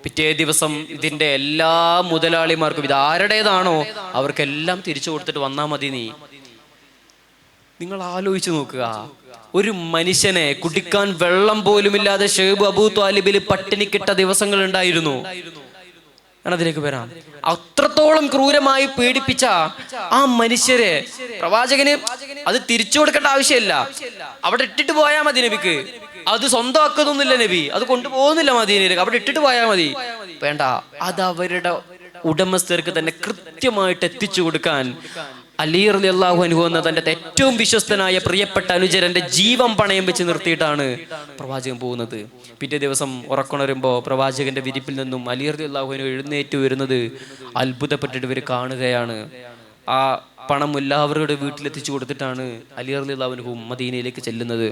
പിറ്റേ ദിവസം ഇതിന്റെ എല്ലാ മുതലാളിമാർക്കും ഇത് ആരുടേതാണോ അവർക്കെല്ലാം തിരിച്ചു കൊടുത്തിട്ട് വന്നാൽ മതി. നിങ്ങൾ ആലോചിച്ച് നോക്കുക, ഒരു മനുഷ്യനെ കുടിക്കാൻ വെള്ളം പോലുമില്ലാതെ ഷുഐബ് അബൂ ത്വാലിബിൽ പട്ടിണിക്കിട്ട ദിവസങ്ങൾ ഉണ്ടായിരുന്നു. അതിലേക്ക് വരാം. അത്രത്തോളം ക്രൂരമായി പീഡിപ്പിച്ച ആ മനുഷ്യരെ പ്രവാചകന് അത് തിരിച്ചു കൊടുക്കേണ്ട ആവശ്യമില്ല, അവിടെ ഇട്ടിട്ട് പോയാൽ മതി. നബിക്ക് അത് സ്വന്തമാക്കുന്നൊന്നുമില്ല, നബി അത് കൊണ്ടുപോകുന്നില്ല മദീനയിലേക്ക്, അവിടെ ഇട്ടിട്ട് പോയാൽ മതി. വേണ്ട, അത് അവരുടെ ഉടമസ്ഥർക്ക് തന്നെ കൃത്യമായിട്ട് എത്തിച്ചു കൊടുക്കാൻ അലി റളിയല്ലാഹു അൻഹു എന്ന തന്റെ ഏറ്റവും വിശ്വസ്തനായ പ്രിയപ്പെട്ട അനുചരന്റെ ജീവൻ പണയം വെച്ച് നിർത്തിയിട്ടാണ് പ്രവാചകൻ പോകുന്നത്. പിറ്റേ ദിവസം ഉറക്കുണരുമ്പോൾ പ്രവാചകന്റെ വിരിപ്പിൽ നിന്നും അലി റളിയല്ലാഹു അൻഹു എഴുന്നേറ്റ് വരുന്നത് അത്ഭുതപ്പെട്ടിട്ട് ഇവർ കാണുകയാണ്. ആ പണം എല്ലാവരുടെ വീട്ടിലെത്തിച്ചു കൊടുത്തിട്ടാണ് അലി റളിയല്ലാഹു അൻഹു മദീനയിലേക്ക് ചെല്ലുന്നത്.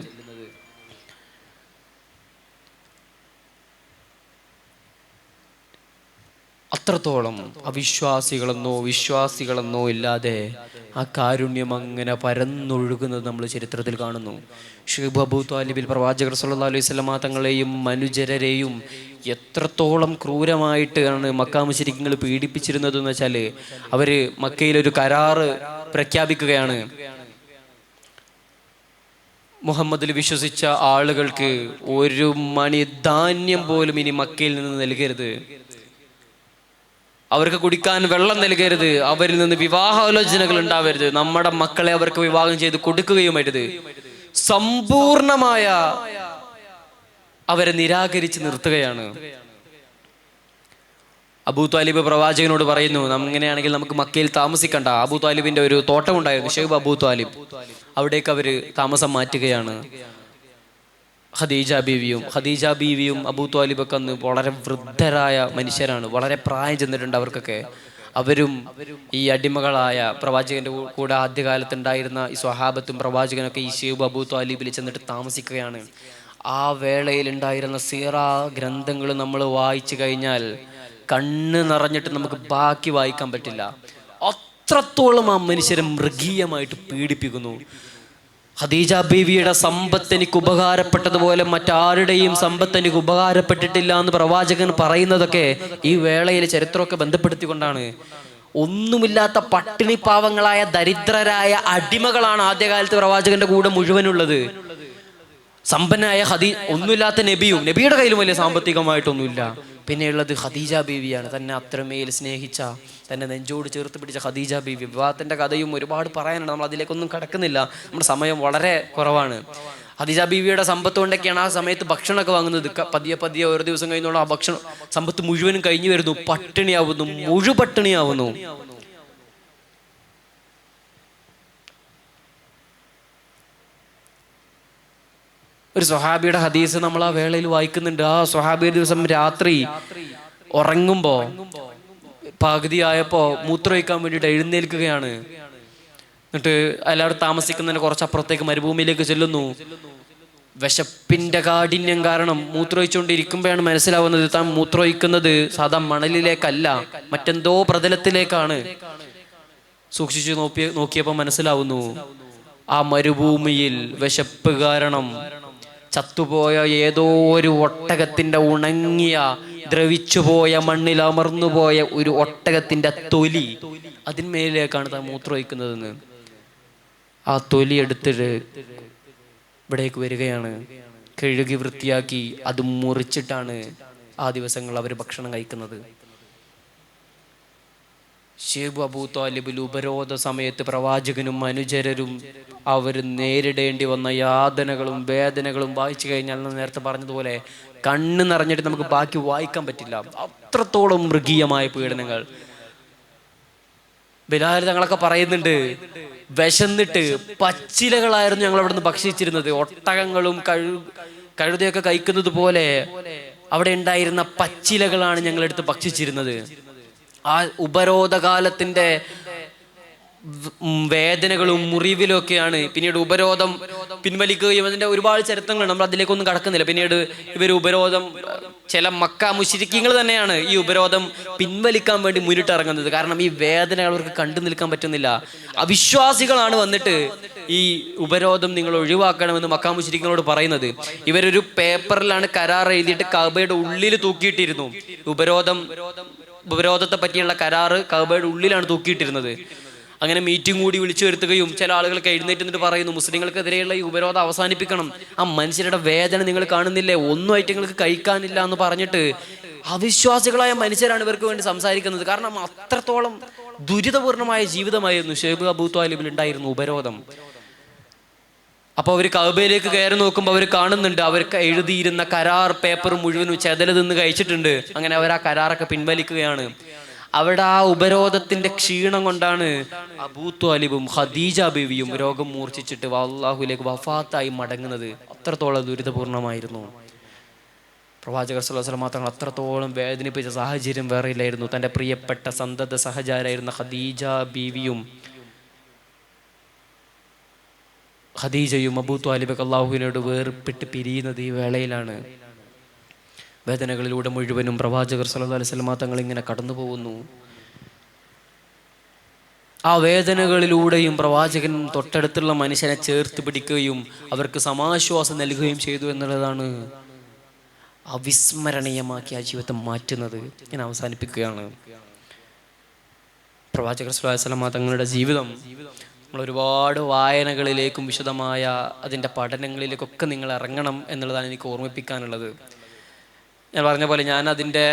അത്രത്തോളം അവിശ്വാസികളെന്നോ വിശ്വാസികളെന്നോ ഇല്ലാതെ ആ കാരുണ്യം അങ്ങനെ പരന്നൊഴുകുന്നത് നമ്മൾ ചരിത്രത്തിൽ കാണുന്നു. ഷുഐബ് അബൂ ത്വാലിബിൽ പ്രവാചകർ സല്ലല്ലാഹു അലൈഹി വസല്ലമ തങ്ങളെയും മനുജരരെയും എത്രത്തോളം ക്രൂരമായിട്ടാണ് മക്കാ മുശ്രിക്കുകൾ പീഡിപ്പിച്ചിരുന്നത് എന്ന് വെച്ചാൽ, അവര് മക്കയിലൊരു കരാറ് പ്രഖ്യാപിക്കുകയാണ്. മുഹമ്മദിൽ വിശ്വസിച്ച ആളുകൾക്ക് ഒരു മണി ധാന്യം പോലും ഇനി മക്കയിൽ നിന്ന് നൽകരുത്, അവർക്ക് കുടിക്കാൻ വെള്ളം നൽകരുത്, അവരിൽ നിന്ന് വിവാഹാലോചനകൾ ഉണ്ടാവരുത്, നമ്മുടെ മക്കളെ അവർക്ക് വിവാഹം ചെയ്ത് കൊടുക്കുകയും അരുത്. സമ്പൂർണമായ അവരെ നിരാകരിച്ച് നിർത്തുകയാണ്. അബൂ ത്വാലിബ് പ്രവാചകനോട് പറയുന്നു, അങ്ങനെയാണെങ്കിൽ നമുക്ക് മക്കയിൽ താമസിക്കണ്ട. അബൂ ത്വാലിബിന്റെ ഒരു തോട്ടം ഉണ്ടായിരുന്നു, ഷൈബ് അബൂ ത്വാലിബ്, അവിടേക്ക് അവര് താമസം മാറ്റുകയാണ്. ഖദീജ ബീവിയും അബൂ ത്വാലിബൊക്കെ അന്ന് വളരെ വൃദ്ധരായ മനുഷ്യരാണ്, വളരെ പ്രായം ചെന്നിട്ടുണ്ട് അവർക്കൊക്കെ. അവരും ഈ അടിമകളായ പ്രവാചകന്റെ കൂടെ ആദ്യകാലത്തുണ്ടായിരുന്ന ഈ സ്വഹാബത്തും പ്രവാചകനൊക്കെ ഈ ഷൈബ് അബൂ ത്വാലിബിൽ ചെന്നിട്ട് താമസിക്കുകയാണ്. ആ വേളയിൽ ഉണ്ടായിരുന്ന സീറ ഗ്രന്ഥങ്ങൾ നമ്മൾ വായിച്ചു കഴിഞ്ഞാൽ കണ്ണ് നിറഞ്ഞിട്ട് നമുക്ക് ബാക്കി വായിക്കാൻ പറ്റില്ല. അത്രത്തോളം ആ മനുഷ്യരെ മൃഗീയമായിട്ട് പീഡിപ്പിക്കുന്നു. ഖദീജ ബീവിയുടെ സമ്പത്ത് എനിക്ക് ഉപകാരപ്പെട്ടതുപോലെ മറ്റാരുടെയും സമ്പത്ത് എനിക്ക് ഉപകാരപ്പെട്ടിട്ടില്ല എന്ന് പ്രവാചകൻ പറയുന്നതൊക്കെ ഈ വേളയിൽ ചരിത്രമൊക്കെ ബന്ധപ്പെടുത്തിക്കൊണ്ടാണ്. ഒന്നുമില്ലാത്ത പട്ടിണി പാവങ്ങളായ ദരിദ്രരായ അടിമകളാണ് ആദ്യകാലത്ത് പ്രവാചകന്റെ കൂടെ മുഴുവനുള്ളത്. സമ്പന്നനായ ഒന്നുമില്ലാത്ത നബിയുടെ കയ്യിലും വലിയ സാമ്പത്തികമായിട്ടൊന്നുമില്ല. പിന്നെയുള്ളത് ഖദീജ ബീവിയാണ്, തന്നെ അത്രമേൽ സ്നേഹിച്ച, തന്നെ നെഞ്ചോട് ചേർത്ത് പിടിച്ച ഖദീജ ബീവി. വിവാഹത്തിന്റെ കഥയും ഒരുപാട് പറയാനുണ്ട്, നമ്മൾ അതിലേക്കൊന്നും കടക്കുന്നില്ല, നമ്മുടെ സമയം വളരെ കുറവാണ്. ഖദീജ ബീവിയുടെ സമ്പത്ത് കൊണ്ടൊക്കെയാണ് ആ സമയത്ത് ഭക്ഷണമൊക്കെ വാങ്ങുന്നത്. പതിയെ ഓരോ ദിവസം കഴിഞ്ഞോളം ആ ഭക്ഷണം സമ്പത്ത് മുഴുവനും കഴിഞ്ഞു വരുന്നു, പട്ടിണിയാവുന്നു, മുഴുപട്ടിണിയാവുന്നു. ഒരു സ്വഹാബിയുടെ ഹദീസ് നമ്മൾ ആ വേളയിൽ വായിക്കുന്നുണ്ട്. ആ സ്വഹാബി ഒരു ദിവസം രാത്രി ഉറങ്ങുമ്പോ പകുതിയായപ്പോ മൂത്രമൊഴിക്കാൻ വേണ്ടിയിട്ട് എഴുന്നേൽക്കുകയാണ്. എന്നിട്ട് എല്ലാവരും താമസിക്കുന്നതിന് കുറച്ചപ്പുറത്തേക്ക് മരുഭൂമിയിലേക്ക് ചെല്ലുന്നു. വിശപ്പിന്റെ കാഠിന്യം കാരണം മൂത്രമൊഴിച്ചുകൊണ്ടിരിക്കുമ്പോഴാണ് മനസ്സിലാവുന്നത് താൻ മൂത്രമൊഴിക്കുന്നത് സാധാ മണലിലേക്കല്ല, മറ്റെന്തോ പ്രതലത്തിലേക്കാണ്. സൂക്ഷിച്ചു നോക്കിയപ്പോൾ മനസ്സിലാവുന്നു, ആ മരുഭൂമിയിൽ വിശപ്പ് കാരണം ചത്തുപോയ ഏതോ ഒരു ഒട്ടകത്തിന്റെ ഉണങ്ങിയ ദ്രവിച്ചുപോയ മണ്ണിൽ അമർന്നുപോയ ഒരു ഒട്ടകത്തിന്റെ തൊലി, അതിന്മേലേക്കാണ് താൻ മൂത്രമൊഴിക്കുന്നതെന്ന്. ആ തൊലി എടുത്തിട്ട് ഇവിടേക്ക് വരികയാണ്. കഴുകി വൃത്തിയാക്കി അത് മുറിച്ചിട്ടാണ് ആ ദിവസങ്ങൾ അവർ ഭക്ഷണം കഴിക്കുന്നത്. ഷൈബ് അബൂ ത്വാലിബിൽ ഉപരോധ സമയത്ത് പ്രവാചകനും അനുചരരും അവർ നേരിടേണ്ടി വന്ന യാതനകളും വേദനകളും വായിച്ചു കഴിഞ്ഞാൽ നേരത്തെ പറഞ്ഞതുപോലെ കണ്ണ് നിറഞ്ഞിട്ട് നമുക്ക് ബാക്കി വായിക്കാൻ പറ്റില്ല. അത്രത്തോളം മൃഗീയമായ പീഡനങ്ങൾ. ബിലാൽ തങ്ങളൊക്കെ പറയുന്നുണ്ട്, വിശന്നിട്ട് പച്ചിലകളായിരുന്നു ഞങ്ങൾ അവിടെ നിന്ന് ഭക്ഷിച്ചിരുന്നത്. ഒട്ടകങ്ങളും കഴുതയൊക്കെ കഴിക്കുന്നത് പോലെ അവിടെ ഉണ്ടായിരുന്ന പച്ചിലകളാണ് ഞങ്ങളെടുത്ത് ഭക്ഷിച്ചിരുന്നത്. ആ ഉപരോധകാലത്തിന്റെ വേദനകളും മുറിവിലും ഒക്കെയാണ് പിന്നീട് ഉപരോധം പിൻവലിക്കുകയും അതിന്റെ ഒരുപാട് ചരിത്രങ്ങൾ, നമ്മൾ അതിലേക്കൊന്നും കടക്കുന്നില്ല. പിന്നീട് ഇവർ ഉപരോധം, ചില മക്ക മുശ്രിക്കീങ്ങൾ തന്നെയാണ് ഈ ഉപരോധം പിൻവലിക്കാൻ വേണ്ടി മുന്നിട്ടിറങ്ങുന്നത്. കാരണം ഈ വേദന അവർക്ക് കണ്ടു നിൽക്കാൻ പറ്റുന്നില്ല. അവിശ്വാസികളാണ് വന്നിട്ട് ഈ ഉപരോധം നിങ്ങൾ ഒഴിവാക്കണമെന്ന് മക്ക മുശ്രിക്കീങ്ങളോട് പറയുന്നത്. ഇവരൊരു പേപ്പറിലാണ് കരാർ എഴുതിയിട്ട് കഅബയുടെ ഉള്ളിൽ തൂക്കിയിട്ടിരുന്നു. ഉപരോധത്തെ പറ്റിയുള്ള കരാറ് കഅബയുടെ ഉള്ളിലാണ് തൂക്കിയിട്ടിരുന്നത്. അങ്ങനെ മീറ്റിംഗ് കൂടി വിളിച്ചു വരുത്തുകയും ചില ആളുകൾക്ക് എഴുന്നേറ്റ് നിന്നിട്ട് പറയുന്നു, മുസ്ലിങ്ങൾക്കെതിരെയുള്ള ഈ ഉപരോധം അവസാനിപ്പിക്കണം, ആ മനുഷ്യരുടെ വേദന നിങ്ങൾ കാണുന്നില്ലേ, ഒന്നും ഐറ്റങ്ങൾക്ക് കഴിക്കാനില്ല എന്ന് പറഞ്ഞിട്ട് അവിശ്വാസികളായ മനുഷ്യരാണ് ഇവർക്ക് വേണ്ടി സംസാരിക്കുന്നത്. കാരണം അത്രത്തോളം ദുരിതപൂർണമായ ജീവിതമായിരുന്നു ഷൈബ് അബൂ ത്വാലിബിൽ ഉണ്ടായിരുന്നു ഉപരോധം. അപ്പോൾ അവർ കഅബയിലേക്ക് കയറി നോക്കുമ്പോൾ അവർ കാണുന്നുണ്ട്, അവർക്ക് എഴുതിയിരുന്ന കരാർ പേപ്പർ മുഴുവനും ചെതല് തിന്ന് കഴിച്ചിട്ടുണ്ട്. അങ്ങനെ അവർ ആ കരാറൊക്കെ പിൻവലിക്കുകയാണ്. അവിടെ ആ ഉപരോധത്തിന്റെ ക്ഷീണം കൊണ്ടാണ് അബൂ ത്വാലിബും ഖദീജ ബീവിയും രോഗം മൂർച്ഛിച്ചിട്ട് അല്ലാഹുവിലേക്ക് വഫാത്തായി മടങ്ങുന്നത്. അത്രത്തോളം ദുരിതപൂർണമായിരുന്നു. പ്രവാചകർ സ്വല്ലല്ലാഹു അലൈഹി വസല്ലം തങ്ങൾ അത്രത്തോളം വേദനിപ്പിച്ച സാഹചര്യം വേറെ ഇല്ലായിരുന്നു. തൻ്റെ പ്രിയപ്പെട്ട സന്തത സഹചാരായിരുന്ന ഖദീജ ബീവിയും ഖദീജയും അബൂ ത്വാലിബൊക്കെ അള്ളാഹുവിനോട് വേർപെട്ട് പിരിയുന്നത് ഈ വേളയിലാണ്. വേദനകളിലൂടെ മുഴുവനും പ്രവാചകർ സല്ലല്ലാഹു അലൈഹി വസല്ലം തങ്ങൾ ഇങ്ങനെ കടന്നു പോകുന്നു. ആ വേദനകളിലൂടെയും പ്രവാചകൻ തൊട്ടടുത്തുള്ള മനുഷ്യനെ ചേർത്ത് പിടിക്കുകയും അവർക്ക് സമാശ്വാസം നൽകുകയും ചെയ്തു എന്നുള്ളതാണ് അവിസ്മരണീയമാക്കി ആ ജീവിതം മാറ്റുന്നത്. ഞാൻ അവസാനിപ്പിക്കുകയാണ്. പ്രവാചകർ സല്ലല്ലാഹു അലൈഹി വസല്ലം തങ്ങളുടെ ജീവിതം നമ്മൾ ഒരുപാട് വായനകളിലേക്കും വിശദമായ അതിൻ്റെ പഠനങ്ങളിലേക്കൊക്കെ നിങ്ങൾ ഇറങ്ങണം എന്നുള്ളതാണ് എനിക്ക് ഓർമ്മിപ്പിക്കാനുള്ളത്. ഞാൻ പറഞ്ഞ പോലെ ഞാൻ അതിൻ്റെ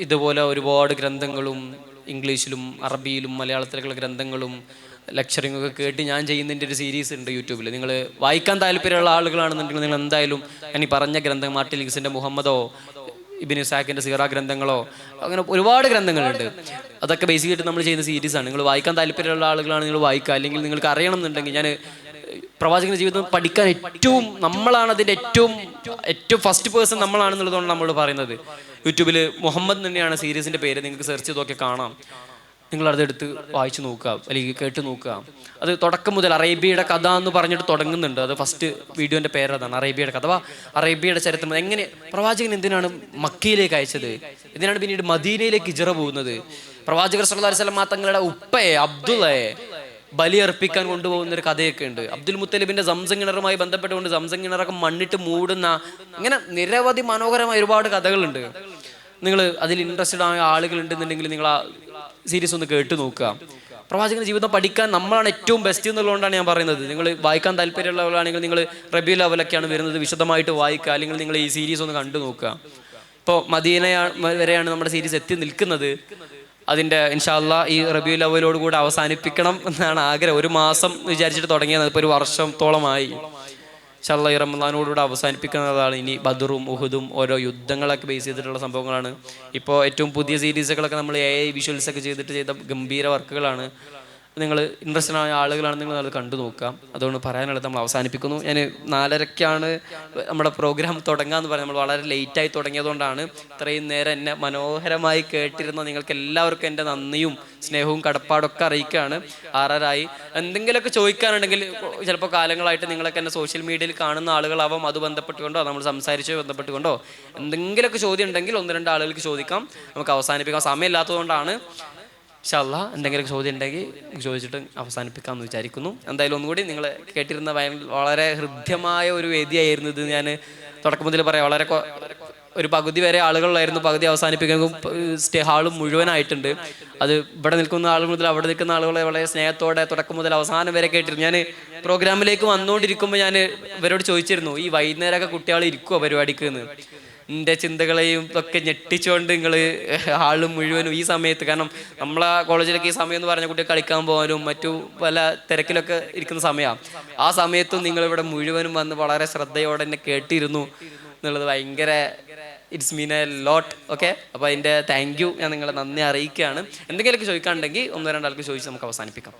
ഇതുപോലെ ഒരുപാട് ഗ്രന്ഥങ്ങളും ഇംഗ്ലീഷിലും അറബിയിലും മലയാളത്തിലുള്ള ഗ്രന്ഥങ്ങളും ലെക്ചറിങ്ങൊക്കെ കേട്ട് ഞാൻ ചെയ്യുന്നതിൻ്റെ ഒരു സീരീസ് ഉണ്ട് യൂട്യൂബിൽ. നിങ്ങൾ വായിക്കാൻ താല്പര്യമുള്ള ആളുകളാണെന്നുണ്ടെങ്കിൽ നിങ്ങൾ എന്തായാലും ഞാൻ ഈ പറഞ്ഞ ഗ്രന്ഥം മാർട്ടിൻ ലൂഥറിന്റെ മുഹമ്മദോ ഇബ്നു ഇസ്ഹാഖിന്റെ സീറ ഗ്രന്ഥങ്ങളോ അങ്ങനെ ഒരുപാട് ഗ്രന്ഥങ്ങളുണ്ട്. അതൊക്കെ ബേസിക്കായിട്ട് നമ്മൾ ചെയ്യുന്ന സീരീസാണ്. നിങ്ങൾ വായിക്കാൻ താല്പര്യമുള്ള ആളുകളാണ് നിങ്ങൾ വായിക്കുക. അല്ലെങ്കിൽ നിങ്ങൾക്ക് അറിയണം എന്നുണ്ടെങ്കിൽ ഞാൻ പ്രവാചകന്റെ ജീവിതം പഠിക്കാൻ നമ്മളാണ് അതിൻ്റെ ഏറ്റവും ഫസ്റ്റ് പേഴ്സൺ നമ്മളാണെന്നുള്ളതുകൊണ്ട് നമ്മൾ പറയുന്നത്. യൂട്യൂബിൽ മുഹമ്മദ് തന്നെയാണ് സീരീസിൻ്റെ പേര്. നിങ്ങൾക്ക് സെർച്ച് ചെയ്തൊക്കെ കാണാം. നിങ്ങളതെടുത്ത് വായിച്ചു നോക്കുക അല്ലെങ്കിൽ കേട്ട് നോക്കുക. അത് തുടക്കം മുതൽ അറേബ്യയുടെ കഥ എന്ന് പറഞ്ഞിട്ട് തുടങ്ങുന്നുണ്ട്. അത് ഫസ്റ്റ് വീഡിയോൻ്റെ പേരതാണ്, അറേബ്യയുടെ കഥ. അറേബ്യയുടെ ചരിത്രം, എങ്ങനെ പ്രവാചകൻ എന്തിനാണ് മക്കയിലേക്ക് അയച്ചത്, എന്തിനാണ് പിന്നീട് മദീനയിലേക്ക് ഹിജ്റ പോകുന്നത്, പ്രവാചകർ സല്ലല്ലാഹു അലൈഹി വസല്ലം തങ്ങളുടെ ഉപ്പയെ അബ്ദുള്ളയെ ബലിയർപ്പിക്കാൻ കൊണ്ടുപോകുന്ന ഒരു കഥയൊക്കെ ഉണ്ട്. അബ്ദുൽ മുത്തലിബിന്റെ സംസം കിണറുമായി ബന്ധപ്പെട്ടുകൊണ്ട് സംസം കിണറൊക്കെ മണ്ണിട്ട് മൂടുന്ന ഇങ്ങനെ നിരവധി മനോഹരമായ ഒരുപാട് കഥകളുണ്ട്. നിങ്ങൾ അതിൽ ഇൻട്രസ്റ്റഡ് ആയ ആളുകൾ ഉണ്ടെന്നുണ്ടെങ്കിൽ നിങ്ങൾ ആ സീരീസ് ഒന്ന് കേട്ട് നോക്കുക. പ്രവാചകന്റെ ജീവിതം പഠിക്കാൻ നമ്മളാണ് ഏറ്റവും ബെസ്റ്റ് എന്നുള്ളതുകൊണ്ടാണ് ഞാൻ പറയുന്നത്. നിങ്ങൾ വായിക്കാൻ താല്പര്യമുള്ളവരാണെങ്കിൽ നിങ്ങൾ റബീഉൽ അവ്വലൊക്കെയാണ് വരുന്നത്, വിശദമായിട്ട് വായിക്കുക. അല്ലെങ്കിൽ നിങ്ങൾ ഈ സീരീസ് ഒന്ന് കണ്ടു നോക്കുക. ഇപ്പോൾ മദീന വരെയാണ് നമ്മുടെ സീരീസ് എത്തി നിൽക്കുന്നത്. അതിൻ്റെ ഇൻഷാ അല്ലാഹ് ഈ റബീഉൽ അവ്വലോട് കൂടെ അവസാനിപ്പിക്കണം എന്നാണ് ആഗ്രഹം. ഒരു മാസം വിചാരിച്ചിട്ട് തുടങ്ങിയത്, ഇപ്പോൾ ഒരു വർഷത്തോളമായി. ഇൻഷാ അല്ലാഹ് ഈ റമദാനോടുകൂടെ അവസാനിപ്പിക്കുന്നതാണ്. ഇനി ബദറും ഉഹുദും ഓരോ യുദ്ധങ്ങളൊക്കെ ബേസ് ചെയ്തിട്ടുള്ള സംഭവങ്ങളാണ്. ഇപ്പോൾ ഏറ്റവും പുതിയ സീരീസുകളൊക്കെ നമ്മൾ AI വിഷ്വൽസ് ഒക്കെ ചെയ്ത ഗംഭീര വർക്കുകളാണ്. നിങ്ങൾ ഇൻട്രസ്റ്റഡ് ആയ ആളുകളാണ് നിങ്ങൾ അത് കണ്ടു നോക്കുക. അതുകൊണ്ട് പറയാനുള്ളത് നമ്മൾ അവസാനിപ്പിക്കുന്നു. ഞാൻ 4:30 നമ്മുടെ പ്രോഗ്രാം തുടങ്ങാമെന്ന് പറഞ്ഞാൽ നമ്മൾ വളരെ ലേറ്റായി തുടങ്ങിയതുകൊണ്ടാണ്. ഇത്രയും നേരം എന്നെ മനോഹരമായി കേട്ടിരുന്ന നിങ്ങൾക്ക് എല്ലാവർക്കും എൻ്റെ നന്ദിയും സ്നേഹവും കടപ്പാടൊക്കെ അറിയിക്കുകയാണ്. 6:30 എന്തെങ്കിലുമൊക്കെ ചോദിക്കാനുണ്ടെങ്കിൽ ചിലപ്പോൾ കാലങ്ങളായിട്ട് നിങ്ങളൊക്കെ എന്നെ സോഷ്യൽ മീഡിയയിൽ കാണുന്ന ആളുകളാവാം. അത് ബന്ധപ്പെട്ടുകൊണ്ടോ നമ്മൾ സംസാരിച്ച് ബന്ധപ്പെട്ടുകൊണ്ടോ എന്തെങ്കിലുമൊക്കെ ചോദ്യം ഉണ്ടെങ്കിൽ 1-2 ആളുകൾക്ക് ചോദിക്കാം. നമുക്ക് അവസാനിപ്പിക്കാം. സമയമില്ലാത്തതുകൊണ്ടാണ്. ഇൻഷാ അല്ലാഹ് എന്തെങ്കിലും ചോദ്യം ഉണ്ടെങ്കിൽ ചോദിച്ചിട്ട് അവസാനിപ്പിക്കാമെന്ന് വിചാരിക്കുന്നു. എന്തായാലും ഒന്നുകൂടി നിങ്ങൾ കേട്ടിരുന്ന വളരെ ഹൃദ്യമായ ഒരു വേദിയായിരുന്നു ഇത്. ഞാൻ തുടക്കം മുതൽ പറയാം, വളരെ ഒരു പകുതി വരെ ആളുകളായിരുന്നു, പകുതി അവസാനിപ്പിക്കുമ്പോൾ ഹാളും മുഴുവനായിട്ടുണ്ട്. അത് ഇവിടെ നിൽക്കുന്ന ആളുകൾ മുതൽ അവിടെ നിൽക്കുന്ന ആളുകളെ വളരെ സ്നേഹത്തോടെ തുടക്കം മുതൽ അവസാനം വരെ കേട്ടിരുന്നു. ഞാൻ പ്രോഗ്രാമിലേക്ക് വന്നുകൊണ്ടിരിക്കുമ്പോൾ ഞാൻ ഇവരോട് ചോദിച്ചിരുന്നു, ഈ വൈകുന്നേരമൊക്കെ കുട്ടികൾ ഇരിക്കുമോ പരിപാടിക്ക് എന്ന്. എൻ്റെ ചിന്തകളെയും ഒക്കെ ഞെട്ടിച്ചുകൊണ്ട് നിങ്ങൾ ആളും മുഴുവനും ഈ സമയത്ത്, കാരണം നമ്മളെ കോളേജിലൊക്കെ ഈ സമയം എന്ന് പറഞ്ഞ കുട്ടികൾ കളിക്കാൻ പോകാനും മറ്റു പല തിരക്കിലൊക്കെ ഇരിക്കുന്ന സമയമാണ്. ആ സമയത്തും നിങ്ങളിവിടെ മുഴുവനും വന്ന് വളരെ ശ്രദ്ധയോടെ എന്നെ കേട്ടിരുന്നു എന്നുള്ളത് ഭയങ്കര it's mean a lot. Okay, അപ്പോൾ അതിൻ്റെ താങ്ക് യു ഞാൻ നിങ്ങളെ നന്ദി അറിയിക്കുകയാണ്. എന്തെങ്കിലുമൊക്കെ ചോദിക്കാനുണ്ടെങ്കിൽ 1-2 ആൾക്ക് ചോദിച്ച് നമുക്ക് അവസാനിപ്പിക്കാം.